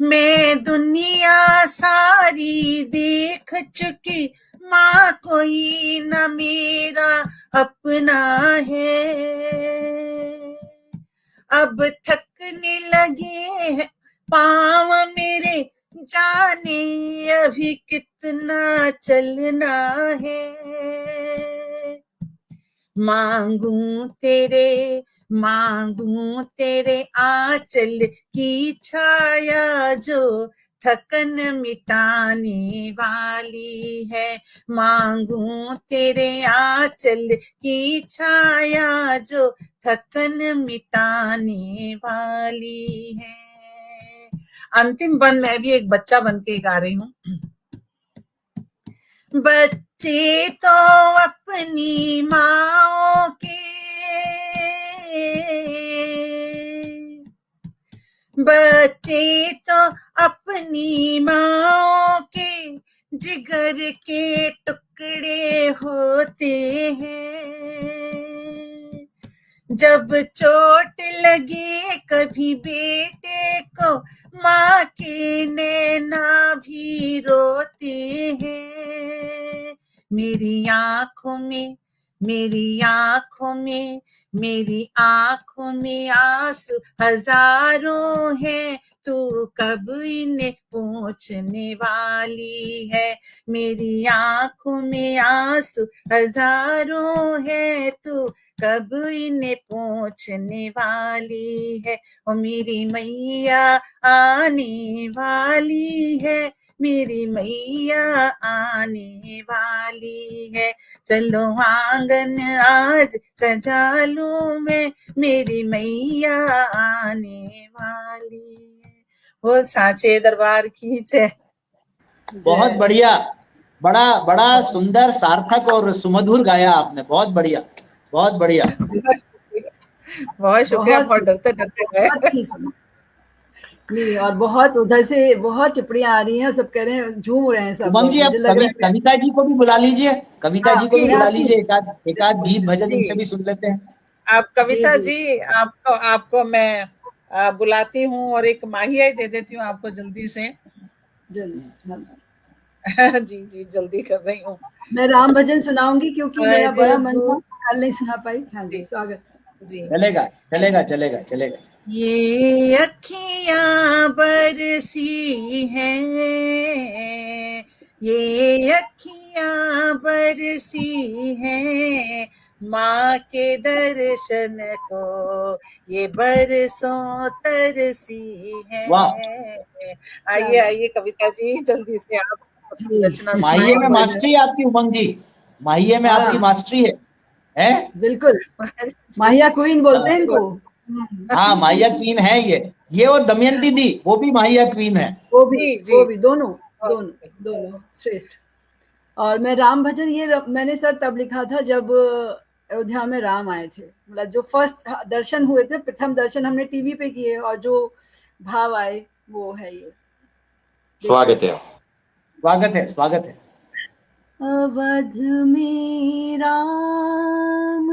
मैं दुनिया सारी देख चुकी, माँ कोई न मेरा अपना है। अब थकने लगे हैं पाँव मेरे, जाने अभी कितना चलना है। मांगू तेरे आंचल की छाया, जो थकन मिटाने वाली है। मांगू तेरे आंचल की छाया, जो थकन मिटाने वाली है। अंतिम बन मैं भी एक बच्चा बन के गा रही हूँ। बच्चे तो अपनी माँओं के, बच्चे तो अपनी माँओं के जिगर के टुकड़े होते हैं। जब चोट लगे कभी बेटे को, माँ के नैना भी रोते हैं। मेरी आँखों में आंसू हजारों हैं, तू कब इन्हें पोंछने वाली है। मेरी आँखों में आंसू हजारों हैं, तू कब इन्हें पोंछने वाली है। ओ मेरी मैया आने वाली है, मेरी मैया आने वाली है। चलो आंगन आज सजा लूं मैं, मेरी मैया आने वाली है। बोल साचे दरबार की जय। बहुत बढ़िया, बड़ा सुंदर, सार्थक और सुमधुर गाया आपने। बहुत बढ़िया, बहुत बढ़िया। बहुत शुक्रिया। बहुत डरते गए। नहीं, और बहुत उधर से बहुत टिप्पणियां आ रही हैं, सब कह रहे हैं, झूम रहे हैं सब उमंग लोग। जी, अब मुझे लग रहा है कविता जी को भी बुला लीजिए, कविता जी को भी बुला लीजिए, एक आध गीत भजन जी। इनसे भी सुन लेते हैं। आप कविता जी, आपको मैं बुलाती हूँ और एक माहिया दे देती हूँ आपको जल्दी से। जी जल्दी कर रही हूँ। मैं राम भजन सुनाऊंगी, क्योंकि मेरा बड़ा मन था, कल नहीं सुना पाई। हाँ जी, स्वागत जी। चलेगा। ये अखियां बरसी हैं, ये अखियां बरसी हैं, माँ के दर्शन को ये बरसों तरसी है। आइए कविता जी, जल्दी से आप रचना माहिए में सुनाइए। मास्टरी है आपकी उमंग जी, माहिए में आपकी मास्टरी है? बिल्कुल, माहिया क्वीन बोलते हैं इनको। हाँ, माहिया क्वीन है ये और दमयंती दी, वो भी माहिया क्वीन है। वो भी दोनों श्रेष्ठ। और मैं राम भजन ये मैंने सर तब लिखा था जब अयोध्या में राम आए थे। मतलब जो फर्स्ट दर्शन हुए थे, प्रथम दर्शन हमने टीवी पे किए, और जो भाव आए वो है ये। स्वागत है। अवध में राम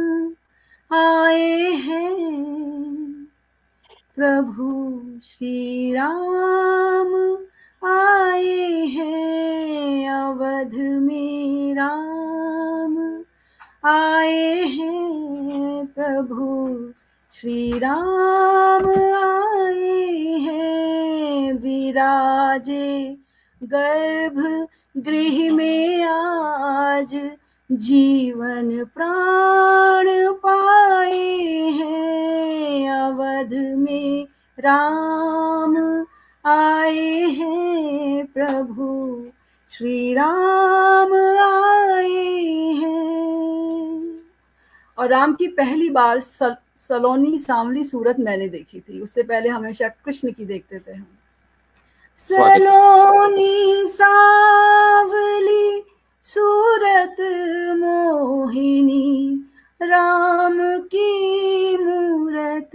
आए हैं, प्रभु श्री राम आए हैं अवध में राम आए हैं प्रभु श्री राम आए हैं विराजे गर्भ गृह में आज जीवन प्राण पाए हैं अवध में राम आए हैं प्रभु श्री राम आए हैं। और राम की पहली बार सलोनी सांवली सूरत मैंने देखी थी, उससे पहले हमेशा कृष्ण की देखते थे हम। सलोनी सांवली सूरत मोहिनी राम की मूरत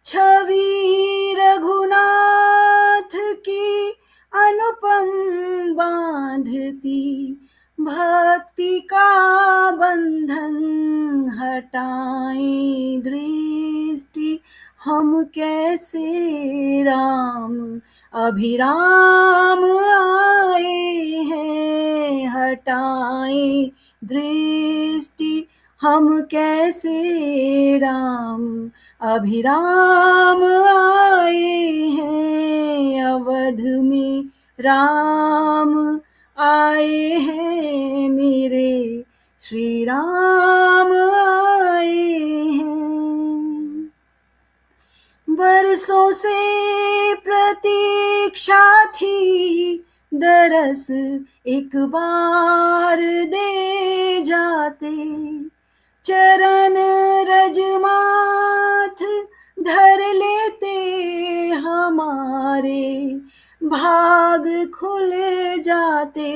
छवि रघुनाथ की अनुपम बांधती भक्ति का बंधन हटाए दृष्टि हम कैसे राम अभिराम आए हैं हटाए दृष्टि हम कैसे राम अभिराम आए हैं अवध में राम आए हैं मेरे श्री राम आए हैं। बरसों से प्रतीक्षा थी दरस एक बार दे जाते चरण रजमाथ धर लेते हमारे भाग खुल जाते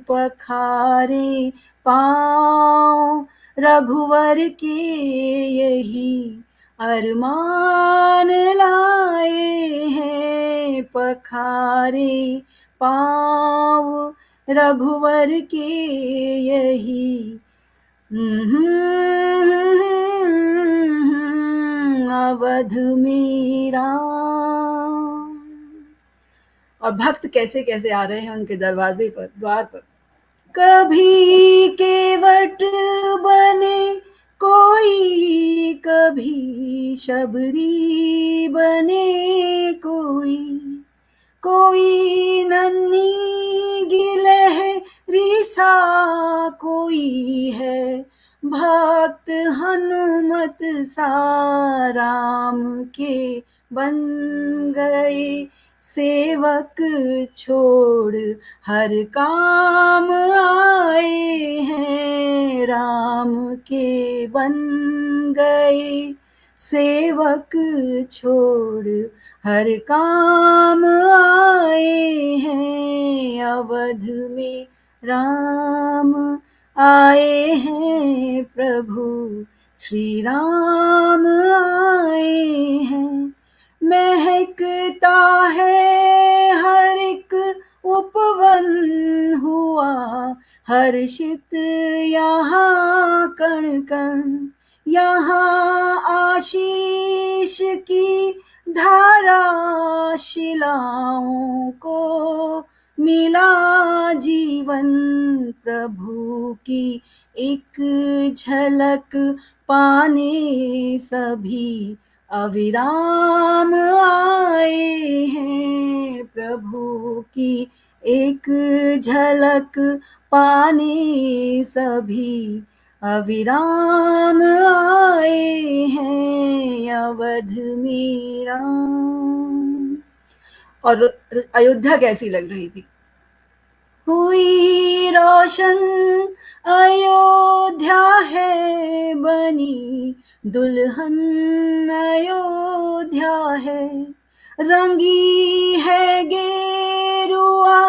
पखारे पाँव रघुवर के यही अरमान लाए हैं पखारे पाँव रघुवर के यही अवध मेरा। और भक्त कैसे कैसे आ रहे हैं उनके दरवाजे पर द्वार पर। कभी केवट बने कोई कभी शबरी बने कोई नन्ही गिलहरी सा कोई है भक्त हनुमत सा राम के बन गए सेवक छोड़ हर काम आए हैं राम के बन गए सेवक छोड़ हर काम आए हैं अवध में राम आए हैं प्रभु श्री राम आए हैं। महकता है हर एक उपवन हुआ हर्षित यहाँ कण कण यहाँ आशीष की धारा शिलाओं को मिला जीवन प्रभु की एक झलक पाने सभी अविराम आए हैं प्रभु की एक झलक पाने सभी अविराम आए हैं अवध मेरा। और अयोध्या कैसी लग रही थी। हुई रोशन अयोध्या है बनी दुल्हन अयोध्या है रंगी है गेरुआ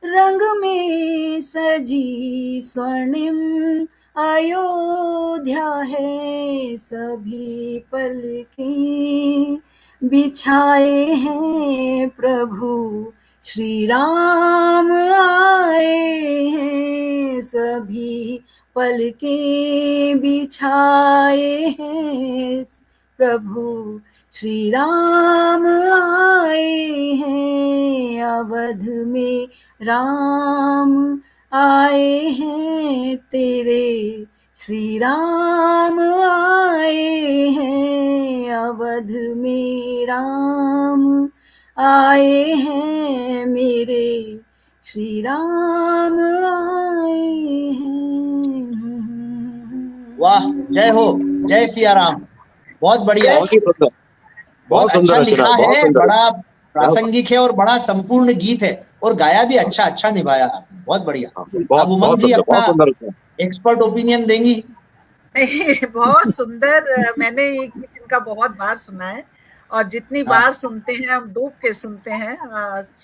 रंग में सजी स्वर्णिम अयोध्या है सभी पलकें बिछाए हैं प्रभु श्री राम आए हैं सभी पलकें बिछाए हैं प्रभु श्री राम आए हैं अवध में, राम आए हैं तेरे, श्री राम आए हैं अवध में, राम आए हैं मेरे, श्री राम आए हैं। वाह, जय हो, जय सिया राम। बहुत बढ़िया, बहुत ही सुंदर, बहुत अच्छा सुंदर लिखा रचना, बहुत है, सुंदर। बड़ा प्रासंगिक है और बड़ा संपूर्ण गीत है, और गाया भी अच्छा निभाया, बहुत बढ़िया। बहुत अब उमंग बहुत जी सुंदर, अपना बहुत सुंदर रचना। एक्सपर्ट ओपिनियन देंगी। बहुत सुंदर। मैंने ये गीत इनका बहुत बार सुना है, और जितनी हाँ। बार सुनते हैं हम डूब के सुनते हैं।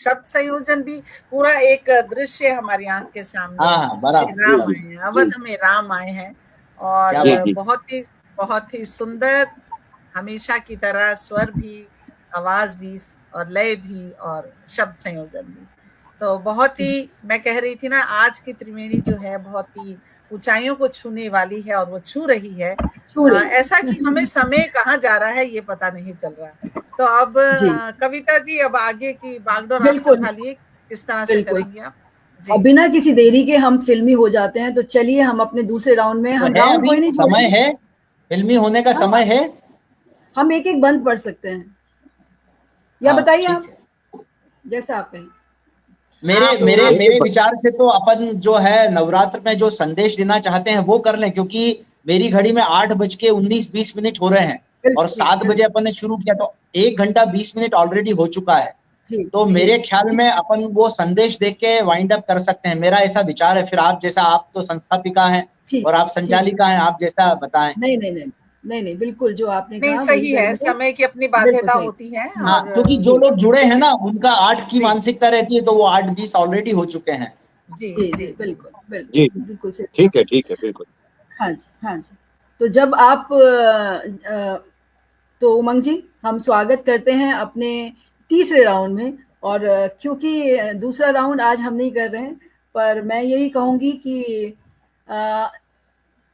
शब्द संयोजन भी पूरा एक दृश्य हमारी आंख के सामने। हाँ, श्री बराबर राम बराबर। आए हैं, अवध में राम आए हैं, क्या और बात। बहुत ही सुंदर, हमेशा की तरह स्वर भी, आवाज भी, और लय भी, और शब्द संयोजन भी। तो बहुत ही, मैं कह रही थी ना, आज की त्रिवेणी जो है बहुत ही ऊंचाइयों को छूने वाली है, और वो छू रही है। ऐसा कि हमें समय कहाँ जा रहा है ये पता नहीं चल रहा। तो अब जी कविता जी, अब आगे की बागडोर आप बिल्कुल संभालिए, किस तरह से बिल्कुल। करेंगे आप? और जी, बिना किसी देरी के हम फिल्मी हो जाते हैं, तो चलिए हम अपने दूसरे राउंड में, तो हम है, राउंड अभी कोई नहीं समय छोड़ेंगे। है, फिल्मी होने का समय है। हम एक एक बंद पढ़ सकते हैं, या हाँ, बताइए ठीक आप, है। जैसा आप कहें। मेरे आप मेरे आप मेरे विचार से तो अपन जो है नवरात्र में जो संदेश देना चाहते हैं वो कर लें, क्योंकि मेरी घड़ी में 8:19-20 हो रहे हैं, और बिल्कुल 7 जी बजे अपन ने शुरू किया, तो 1 घंटा 20 मिनट ऑलरेडी हो चुका है। जी तो जी मेरे ख्याल जी में अपन वो संदेश देख के वाइंड अप कर सकते हैं, मेरा ऐसा विचार है। फिर आप जैसा, आप तो संस्थापिका हैं जी और आप जी जी। संचालिका हैं, आप जैसा बताएं। नहीं नहीं नहीं नहीं नहीं, बिल्कुल जो आपने नहीं, कहा वही सही है, करेंगे। समय की अपनी बिल्कुल बाध्यता सही। होती है, हाँ, और क्योंकि जो जी लोग जुड़े हैं जी ना, उनका 8 की जी मानसिकता रहती है, तो वो 8:20 ऑलरेडी हो चुके हैं। जी जी जी जी जी। बिल्कुल बिल्कुल जी, बिल्कुल सही। ठीक है, बिल्कुल। हाँ जी हाँ जी। तो जब आप तो उमंग जी, हम स्वागत करते हैं अपने तीसरे राउंड में। और क्योंकि दूसरा राउंड आज हम नहीं कर रहे हैं, पर मैं यही कहूँगी कि अ,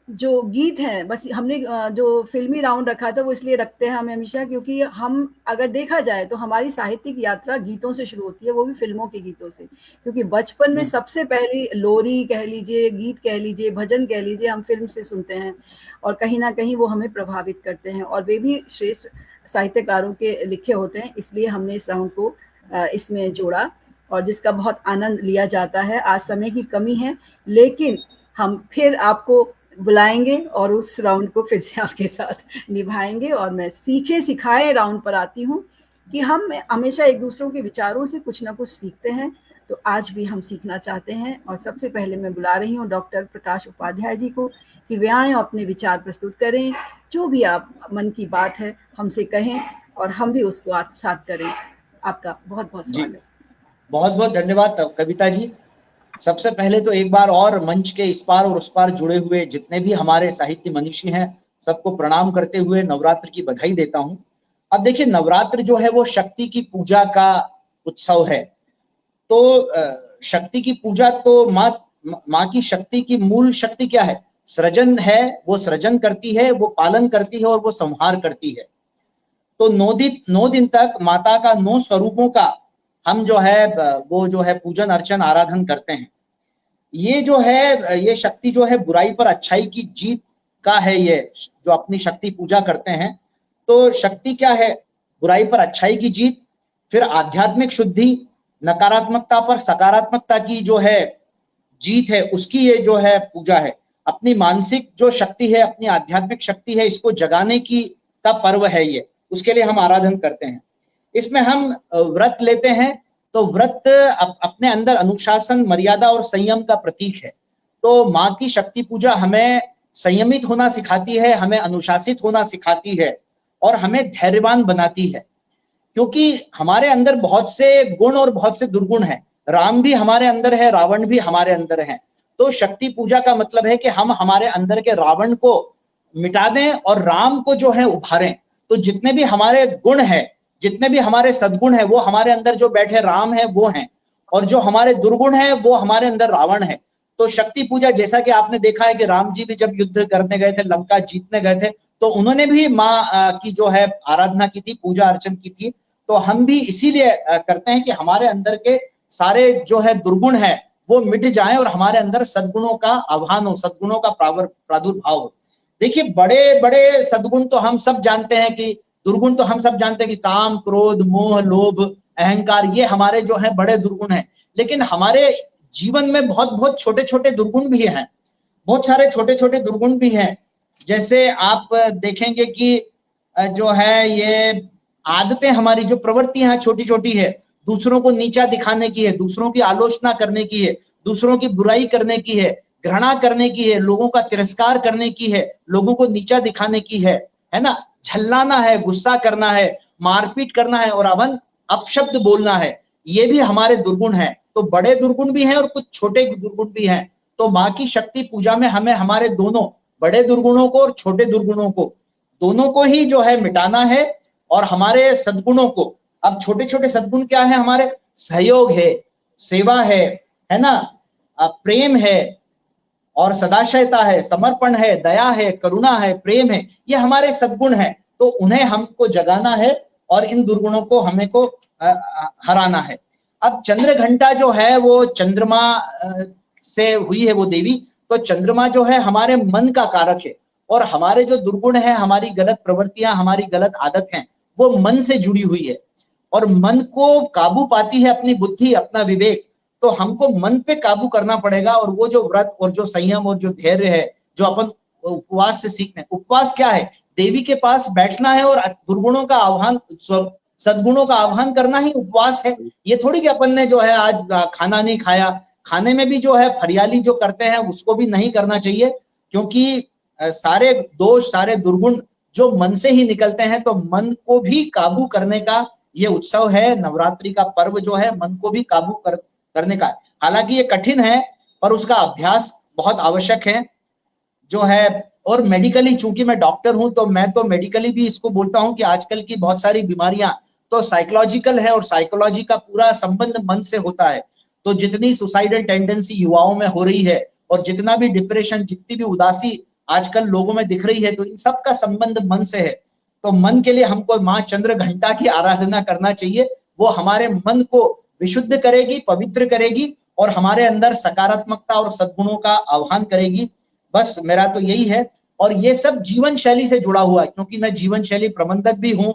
जो गीत हैं, बस हमने जो फ़िल्मी राउंड रखा था वो इसलिए रखते हैं हम हमेशा, क्योंकि हम अगर देखा जाए तो हमारी साहित्यिक यात्रा गीतों से शुरू होती है, वो भी फ़िल्मों के गीतों से। क्योंकि बचपन में सबसे पहली लोरी कह लीजिए, गीत कह लीजिए, भजन कह लीजिए, हम फ़िल्म से सुनते हैं, और कहीं न कहीं वो हमें प्रभावित करते हैं, और वे भी श्रेष्ठ साहित्यकारों के लिखे होते हैं। इसलिए हमने इस राउंड को इसमें जोड़ा, और जिसका बहुत आनंद लिया जाता है। आज समय की कमी है, लेकिन हम फिर आपको बुलाएंगे और उस राउंड को फिर से आपके साथ निभाएंगे। और मैं सीखे सिखाए राउंड पर आती हूँ कि हम हमेशा एक दूसरों के विचारों से कुछ ना कुछ सीखते हैं, तो आज भी हम सीखना चाहते हैं। और सबसे पहले मैं बुला रही हूँ डॉक्टर प्रकाश उपाध्याय जी को कि वे आएं और अपने विचार प्रस्तुत करें। जो भी आप मन की बात है हमसे कहें, और हम भी उसको आत्मसात करें। आपका बहुत बहुत जी, स्वागत। बहुत बहुत धन्यवाद कविता जी। सबसे पहले तो एक बार और मंच के इस पार और उस पार जुड़े हुए जितने भी हमारे साहित्य मनीषी हैं, सबको प्रणाम करते हुए नवरात्र की बधाई देता हूं। अब देखिए, नवरात्र जो है वो शक्ति की पूजा का उत्सव है। तो शक्ति की पूजा, तो माँ की शक्ति की मूल शक्ति क्या है? सृजन है। वो सृजन करती है, वो पालन करती है, और वो संहार करती है। तो 9 दिन तक माता का 9 स्वरूपों का हम जो है वो जो है पूजन अर्चन आराधन करते हैं। ये जो है, ये शक्ति जो है बुराई पर अच्छाई की जीत का है। ये जो अपनी शक्ति पूजा करते हैं, तो शक्ति क्या है? बुराई पर अच्छाई की जीत, फिर आध्यात्मिक शुद्धि, नकारात्मकता पर सकारात्मकता की जो है जीत है, उसकी ये जो है पूजा है। अपनी मानसिक जो शक्ति है, अपनी आध्यात्मिक शक्ति है, इसको जगाने की का पर्व है ये। उसके लिए हम आराधन करते हैं। इसमें हम व्रत लेते हैं, तो व्रत अपने अंदर अनुशासन, मर्यादा और संयम का प्रतीक है। तो माँ की शक्ति पूजा हमें संयमित होना सिखाती है, हमें अनुशासित होना सिखाती है, और हमें धैर्यवान बनाती है। क्योंकि हमारे अंदर बहुत से गुण और बहुत से दुर्गुण हैं। राम भी हमारे अंदर है, रावण भी हमारे अंदर है। तो शक्ति पूजा का मतलब है कि हम हमारे अंदर के रावण को मिटा दें और राम को जो है उभारें। तो जितने भी हमारे गुण हैं, जितने भी हमारे सद्गुण हैं, वो हमारे अंदर जो बैठे राम है वो हैं, और जो हमारे दुर्गुण है वो हमारे अंदर रावण है। तो शक्ति पूजा, जैसा कि आपने देखा है कि राम जी भी जब युद्ध करने गए थे, लंका जीतने गए थे, तो उन्होंने भी माँ की जो है आराधना की थी, पूजा अर्चन की थी। तो हम भी इसीलिए करते हैं कि हमारे अंदर के सारे जो है दुर्गुण है वो मिट जाएं और हमारे अंदर सद्गुणों का आह्वान हो, सद्गुणों का प्रादुर्भाव हो। देखिए, बड़े बड़े सद्गुण तो हम सब जानते हैं कि दुर्गुण तो हम सब जानते हैं कि काम, क्रोध, मोह, लोभ, अहंकार, ये हमारे जो है बड़े दुर्गुण हैं। लेकिन हमारे जीवन में बहुत बहुत छोटे छोटे दुर्गुण भी हैं, बहुत सारे छोटे छोटे दुर्गुण भी हैं। जैसे आप देखेंगे कि जो है ये आदतें, हमारी जो प्रवृत्तियां छोटी छोटी है, दूसरों को नीचा दिखाने की है, दूसरों की आलोचना करने की है, दूसरों की बुराई करने की है, घृणा करने की है, लोगों का तिरस्कार करने की है, लोगों को नीचा दिखाने की है ना, झल्लाना है, गुस्सा करना है, मारपीट करना है और अपशब्द बोलना है, ये भी हमारे दुर्गुण है। तो बड़े दुर्गुण भी हैं और कुछ छोटे दुर्गुण भी हैं। तो माँ की शक्ति पूजा में हमें हमारे दोनों बड़े दुर्गुणों को और छोटे दुर्गुणों को, दोनों को ही जो है मिटाना है। और हमारे सद्गुणों को, अब छोटे छोटे सद्गुण क्या है हमारे? सहयोग है, सेवा है ना, प्रेम है और सदाशयता है, समर्पण है, दया है, करुणा है, प्रेम है, ये हमारे सद्गुण है। तो उन्हें हमको जगाना है और इन दुर्गुणों को हमें को हराना है। अब चंद्र घंटा जो है वो चंद्रमा से हुई है वो देवी, तो चंद्रमा जो है हमारे मन का कारक है और हमारे जो दुर्गुण है, हमारी गलत प्रवृत्तियां, हमारी गलत आदत है, वो मन से जुड़ी हुई है और मन को काबू पाती है अपनी बुद्धि, अपना विवेक। तो हमको मन पे काबू करना पड़ेगा और वो जो व्रत और जो संयम और जो धैर्य है, जो अपन उपवास से सीखते हैं, उपवास क्या है? देवी के पास बैठना है और दुर्गुणों का आह्वान, सद्गुणों का आह्वान करना ही उपवास है। ये थोड़ी कि अपन ने जो है आज खाना नहीं खाया, खाने में भी जो है फरियाली जो करते हैं उसको भी नहीं करना चाहिए, क्योंकि सारे दोष, सारे दुर्गुण जो मन से ही निकलते हैं। तो मन को भी काबू करने का ये उत्सव है, नवरात्रि का पर्व जो है मन को भी काबू करने का। हालांकि ये कठिन है पर उसका अभ्यास बहुत आवश्यक है जो है। और मेडिकली, चूंकि मैं डॉक्टर हूं तो मैं तो मेडिकली भी इसको बोलता हूं कि आजकल की बहुत सारी बीमारियां तो साइकोलॉजिकल है और साइकोलॉजी का पूरा संबंध मन से होता है। तो जितनी सुसाइडल टेंडेंसी युवाओं में हो रही है और जितना भी डिप्रेशन, जितनी भी उदासी आजकल लोगों में दिख रही है, तो इन सब का संबंध मन से है। तो मन के लिए हमको माँ चंद्र घंटा की आराधना करना चाहिए। वो हमारे मन को विशुद्ध करेगी, पवित्र करेगी और हमारे अंदर सकारात्मकता और सद्गुणों का आह्वान करेगी। बस मेरा तो यही है। और ये सब जीवन शैली से जुड़ा हुआ है, क्योंकि मैं जीवन शैली प्रबंधक भी हूं।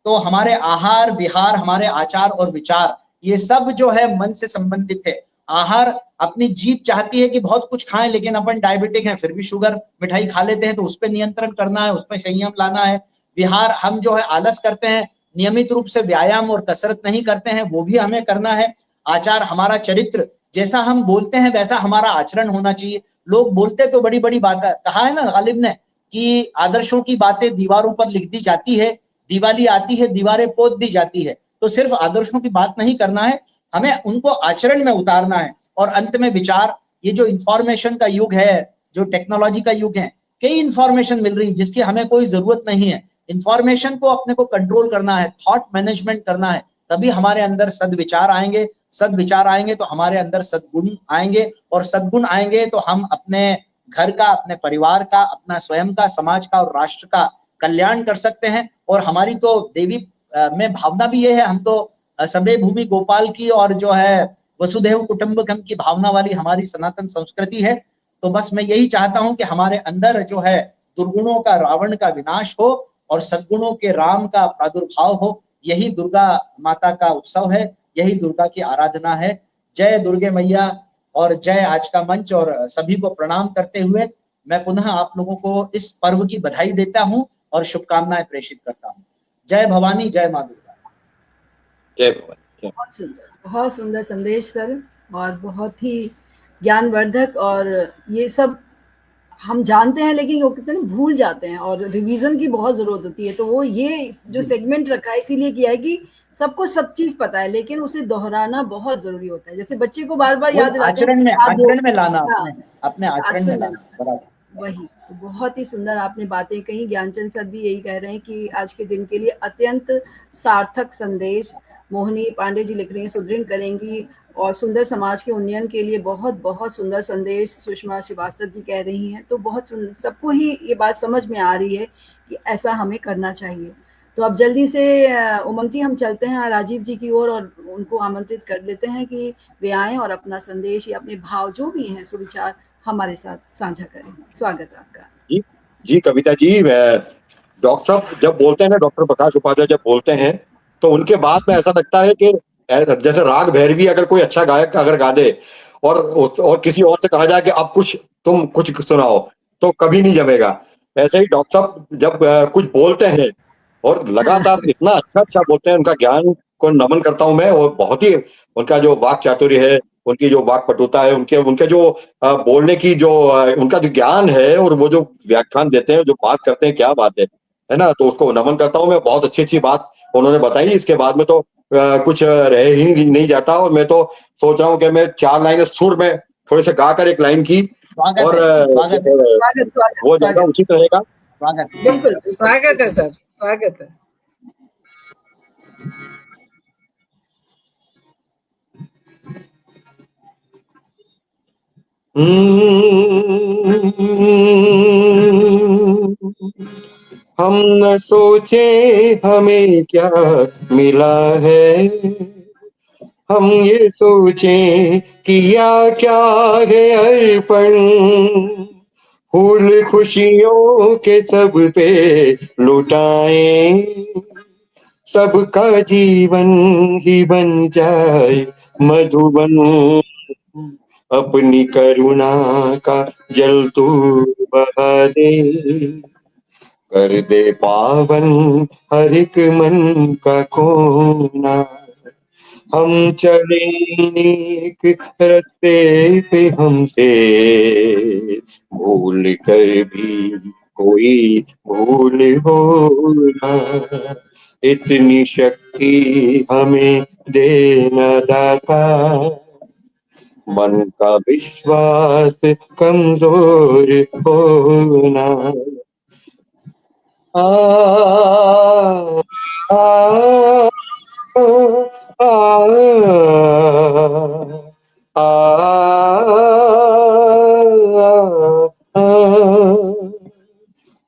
तो हमारे आहार विहार, हमारे आचार और विचार, ये सब जो है मन से संबंधित है। आहार, अपनी जीभ चाहती है कि बहुत कुछ खाएं, लेकिन अपन डायबिटिक हैं, फिर भी शुगर मिठाई खा लेते हैं, तो उस पर नियंत्रण करना है, उसमें संयम लाना है। विहार, हम जो है आलस करते हैं, नियमित रूप से व्यायाम और कसरत नहीं करते हैं, वो भी हमें करना है। आचार, हमारा चरित्र, जैसा हम बोलते हैं वैसा हमारा आचरण होना चाहिए। लोग बोलते तो बड़ी बड़ी बात है, कहा है ना गालिब ने कि आदर्शों की बातें दीवारों पर लिख दी जाती है, दिवाली आती है दीवारें पोत दी जाती है। तो सिर्फ आदर्शों की बात नहीं करना है, हमें उनको आचरण में उतारना है। और अंत में विचार, ये जो इंफॉर्मेशन का युग है, जो टेक्नोलॉजी का युग है, कई इंफॉर्मेशन मिल रही है जिसकी हमें कोई जरूरत नहीं है। इंफॉर्मेशन को अपने को कंट्रोल करना है, थॉट मैनेजमेंट करना है, तभी हमारे अंदर सद्विचार आएंगे। सद्विचार आएंगे तो हमारे अंदर सद्गुण आएंगे, और सद्गुण आएंगे तो हम अपने घर का, अपने परिवार का, अपना स्वयं का, समाज का और राष्ट्र का कल्याण कर सकते हैं। और हमारी तो देवी में भावना भी ये है, हम तो सबे भूमि गोपाल की और जो है वसुधैव कुटुंबकम की भावना वाली हमारी सनातन संस्कृति है। तो बस मैं यही चाहता हूं कि हमारे अंदर जो है दुर्गुणों का, रावण का विनाश हो और सद्गुणों के राम का प्रादुर्भाव हो। यही दुर्गा माता का उत्सव है, यही दुर्गा की आराधना है। जय दुर्गे मैया और जय आज का मंच। और सभी को प्रणाम करते हुए मैं पुनः आप लोगों को इस पर्व की बधाई देता हूं और शुभकामनाएं प्रेषित करता हूं। जय भवानी, जय मां दुर्गा। जय भवानी। बहुत सुंदर संदेश सर, और बहुत ही ज्ञानवर्धक। और ये सब हम जानते हैं लेकिन वो कितने भूल जाते हैं और रिवीजन की बहुत जरूरत होती है। तो वो ये जो सेगमेंट रखा है इसीलिए किया है कि सबको सब चीज पता है, लेकिन उसे दोहराना बहुत जरूरी होता है। जैसे बच्चे को बार बार याद दिलाते हैं, आचरण में लाना, अपने आचरण में लाना, बराबर। वही तो बहुत ही सुंदर आपने बातें कही। ज्ञानचंद सर भी यही कह रहे हैं कि आज के दिन के लिए अत्यंत सार्थक संदेश। मोहिनी पांडे जी लिख रही हैं, सुदृढ़ करेंगी और सुंदर समाज के उन्नयन के लिए बहुत बहुत सुंदर संदेश सुषमा श्रीवास्तव जी कह रही हैं। तो बहुत सुंदर, सबको ही ये बात समझ में आ रही है कि ऐसा हमें करना चाहिए। तो अब जल्दी से उमंग जी हम चलते हैं राजीव जी की ओर और उनको आमंत्रित कर लेते हैं कि वे आएं और अपना संदेश या अपने भाव जो भी हैं सुविचार हमारे साथ साझा करें। स्वागत है आपका। जी जी कविता जी, डॉक्टर साहब जब बोलते हैं ना, डॉक्टर प्रकाश उपाध्याय जब बोलते हैं तो उनके बाद में ऐसा लगता है कि जैसे राग भैरवी अगर कोई अच्छा गायक अगर गा दे और किसी और से कहा जाए कि अब तुम कुछ सुनाओ, तो कभी नहीं जमेगा। ऐसे ही डॉक्टर साहब जब कुछ बोलते हैं और लगातार इतना अच्छा बोलते हैं, उनका ज्ञान को नमन करता हूं मैं। और बहुत ही उनका जो वाक चातुर्य है, उनकी जो वाक पटुता है, उनके जो बोलने की जो उनका जो ज्ञान है और वो जो व्याख्यान देते हैं, जो बात करते हैं, क्या बात है ना। तो उसको नमन करता हूं मैं। बहुत अच्छी बात उन्होंने बताई। इसके बाद में तो कुछ रह ही नहीं जाता। और मैं तो सोच रहा हूँ कि मैं 4 लाइनें सुर में थोड़े से गाकर एक लाइन की और स्वागत वो ज्यादा उचित रहेगा। बिल्कुल स्वागत है सर, स्वागत है। हम न सोचे हमें क्या मिला है, हम ये सोचे किया क्या है अर्पण। फूल खुशियों के सब पे लुटाए, सबका जीवन ही बन जाए मधुबन। अपनी करुणा का जल तू बहा दे, कर दे पावन हर एक मन का कोना। हम चले एक रास्ते पे हमसे भूल कर भी कोई भूल हो ना। इतनी शक्ति हमें देना दाता, मन का विश्वास कमजोर होना। आ, आ,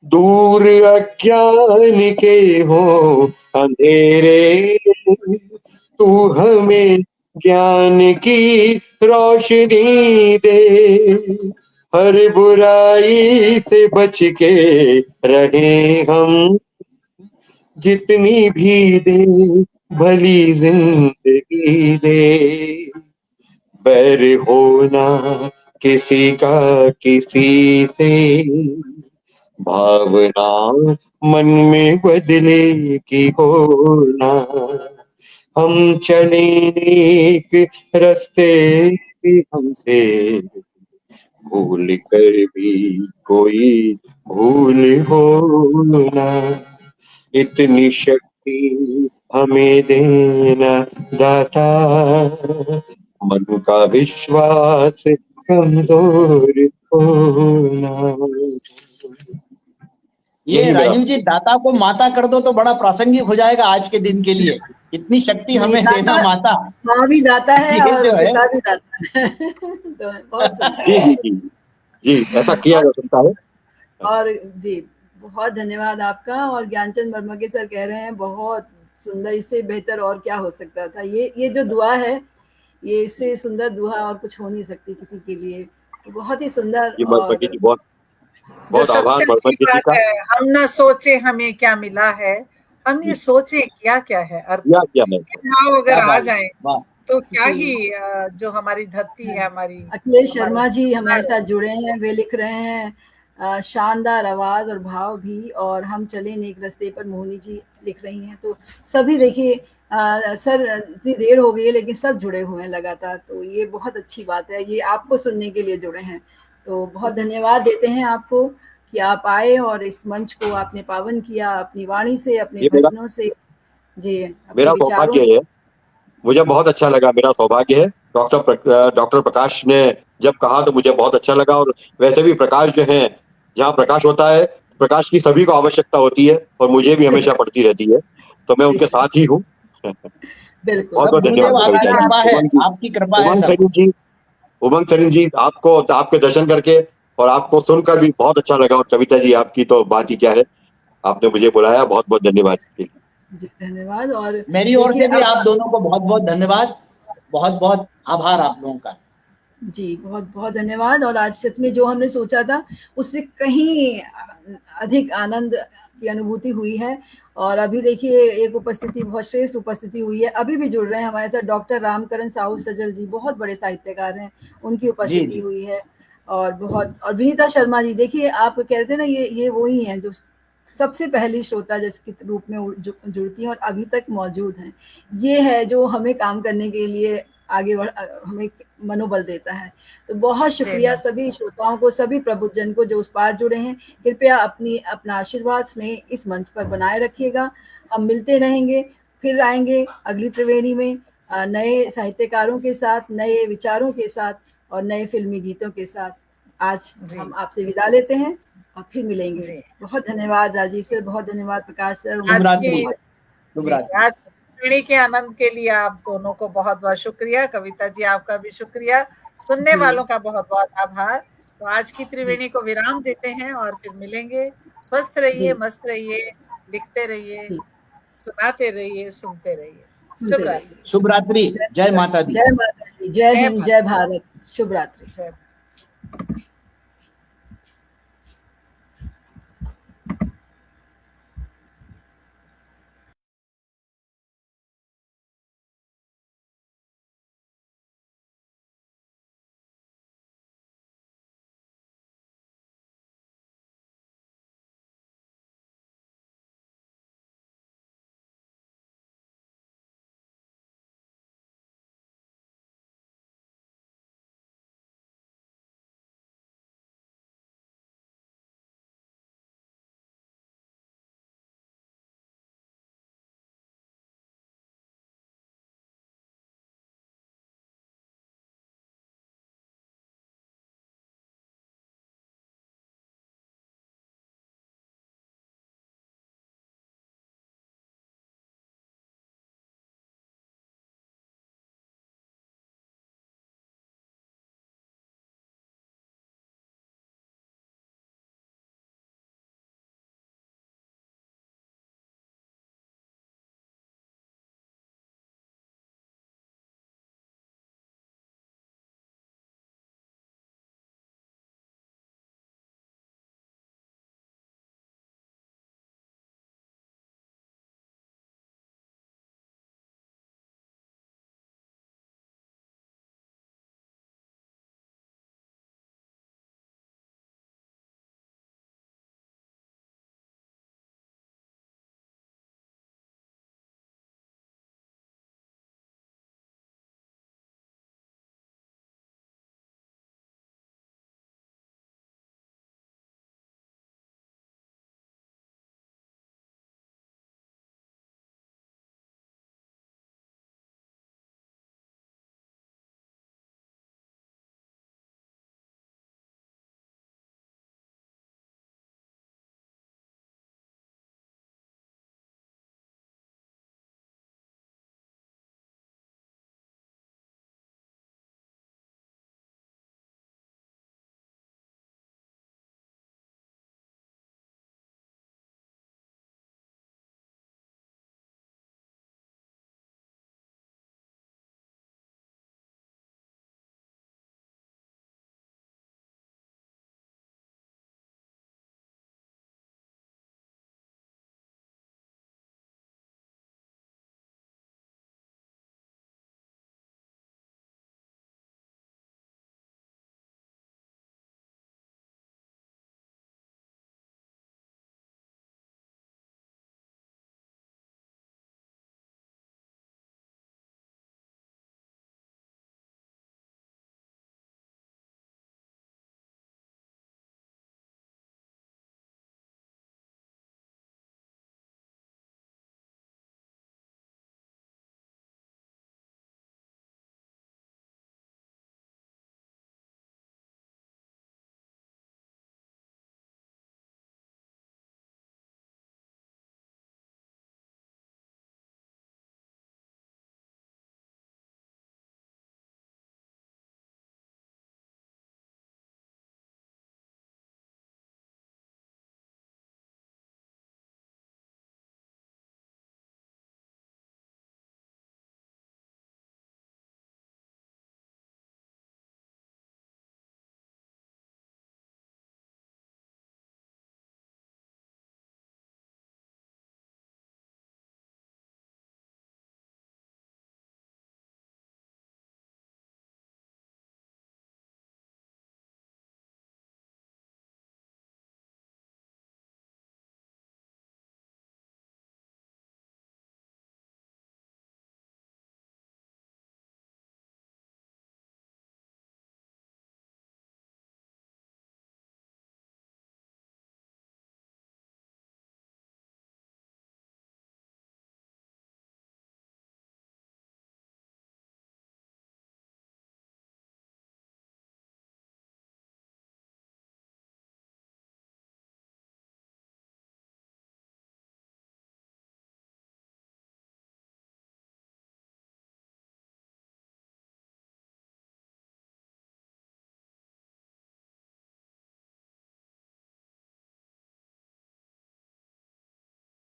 दूर अज्ञान के हो अंधेरे, तू हमें ज्ञान की रोशनी दे। हर बुराई से बच के रहे हम, जितनी भी दे भली जिंदगी दे। बैर होना किसी का किसी से, भावना मन में बदले की होना। हम चले एक रास्ते भी हमसे भूल कर भी कोई भूल हो ना। इतनी शक्ति हमें देना दाता, मन का विश्वास कमजोर होना। ये राजीव जी, दाता को माता कर दो तो बड़ा प्रासंगिक हो जाएगा आज के दिन के लिए। इतनी शक्ति हमें देना माता। माँ भी दाता है और जो है पिता भी दाता है। तो बहुत जी जी जी जी, ऐसा किया जा सकता है। और जी बहुत धन्यवाद आपका। और ज्ञानचंद वर्मा के सर कह रहे हैं बहुत सुंदर, इससे बेहतर और क्या हो सकता था। ये जो दुआ है, ये इससे सुंदर दुआ और कुछ हो नहीं सकती किसी के लिए। तो बहुत ही सुंदर। और जी बहुत जो बहुत आभार सबसे अच्छी जी बात का। है, हम ना सोचे हमें क्या मिला है, हम ये सोचे क्या क्या है क्या क्या है। भाव अगर आ जाए वाह। तो क्या जी। ही जो हमारी धरती है, हमारी अखिलेश शर्मा जी हमारे साथ जुड़े हैं। वे लिख रहे हैं शानदार आवाज और भाव भी, और हम चले नेक रास्ते पर, मोहनी जी लिख रही हैं। तो सभी देखिए सर इतनी देर हो गई है लेकिन सब जुड़े हुए हैं लगातार, तो ये बहुत अच्छी बात है। ये आपको सुनने के लिए जुड़े हैं, तो बहुत धन्यवाद देते हैं आपको कि आप आए और इस मंच को आपने पावन किया अपनी वाणी से, अपने भजनों से, जी अपने मेरा विचारों सौभाग्य से। है, मुझे बहुत अच्छा लगा। मेरा सौभाग्य है। डॉक्टर प्रकाश ने जब कहा तो मुझे बहुत अच्छा लगा। और वैसे भी प्रकाश जो है, जहाँ प्रकाश होता है, प्रकाश की सभी को आवश्यकता होती है और मुझे भी हमेशा पड़ती रहती है, तो मैं उनके साथ ही हूँ। बिल्कुल। बहुत बहुत सब गुरुदेव धन्यवाद आपकी कविता कृपा है, जी। आपकी कृपा है उमंग सब। सरीन जी, उमंग सरीन जी, आपको आपके दर्शन करके और आपको सुनकर भी बहुत अच्छा लगा, और कविता जी आपकी तो बात ही क्या है, आपने मुझे बुलाया, बहुत बहुत धन्यवाद इसके लिए। जी धन्यवाद। और मेरी ओर देखिए से भी अब आप दोनों को बहुत बहुत धन्यवाद, बहुत बहुत आभार आप लोगों का। जी बहुत बहुत धन्यवाद। और आज सच में जो हमने सोचा था उससे कहीं अधिक आनंद की अनुभूति हुई है। और अभी देखिए एक उपस्थिति, बहुत श्रेष्ठ उपस्थिति हुई है, अभी भी जुड़ रहे हैं हमारे साथ डॉक्टर रामकरण साहू सजल जी, बहुत बड़े साहित्यकार हैं, उनकी जी उपस्थिति जी हुई है। और बहुत, और विनीता शर्मा जी, देखिए आप कहते हैं ना, ये वही हैं जो सबसे पहली श्रोता जिसके रूप में जुड़ती हैं और अभी तक मौजूद हैं। ये है जो हमें काम करने के लिए आगे हमें मनोबल देता है। तो बहुत शुक्रिया सभी श्रोताओं को, सभी प्रबुद्धजन को जो उस पार जुड़े हैं। कृपया अपना आशीर्वाद स्नेह इस मंच पर बनाए रखिएगा। हम मिलते रहेंगे, फिर आएंगे अगली त्रिवेणी में नए साहित्यकारों के साथ, नए विचारों के साथ और नए फिल्मी गीतों के साथ। आज हम आपसे विदा लेते हैं और फिर मिलेंगे। बहुत धन्यवाद राजीव सर, बहुत धन्यवाद प्रकाश सर। शुभ रात्रि। जी, आज त्रिवेणी के आनंद के लिए आप दोनों को बहुत बहुत शुक्रिया। कविता जी आपका भी शुक्रिया, सुनने वालों का बहुत बहुत आभार। तो आज की त्रिवेणी को विराम देते हैं और फिर मिलेंगे। स्वस्थ रहिए, मस्त रहिए, लिखते रहिए, सुनाते रहिए, सुनते रहिए। शुभ रात्रि। शुभ रात्रि। जय माता दी। जय माता दी, जय हिंद, जय भारत। शुभ रात्रि। जय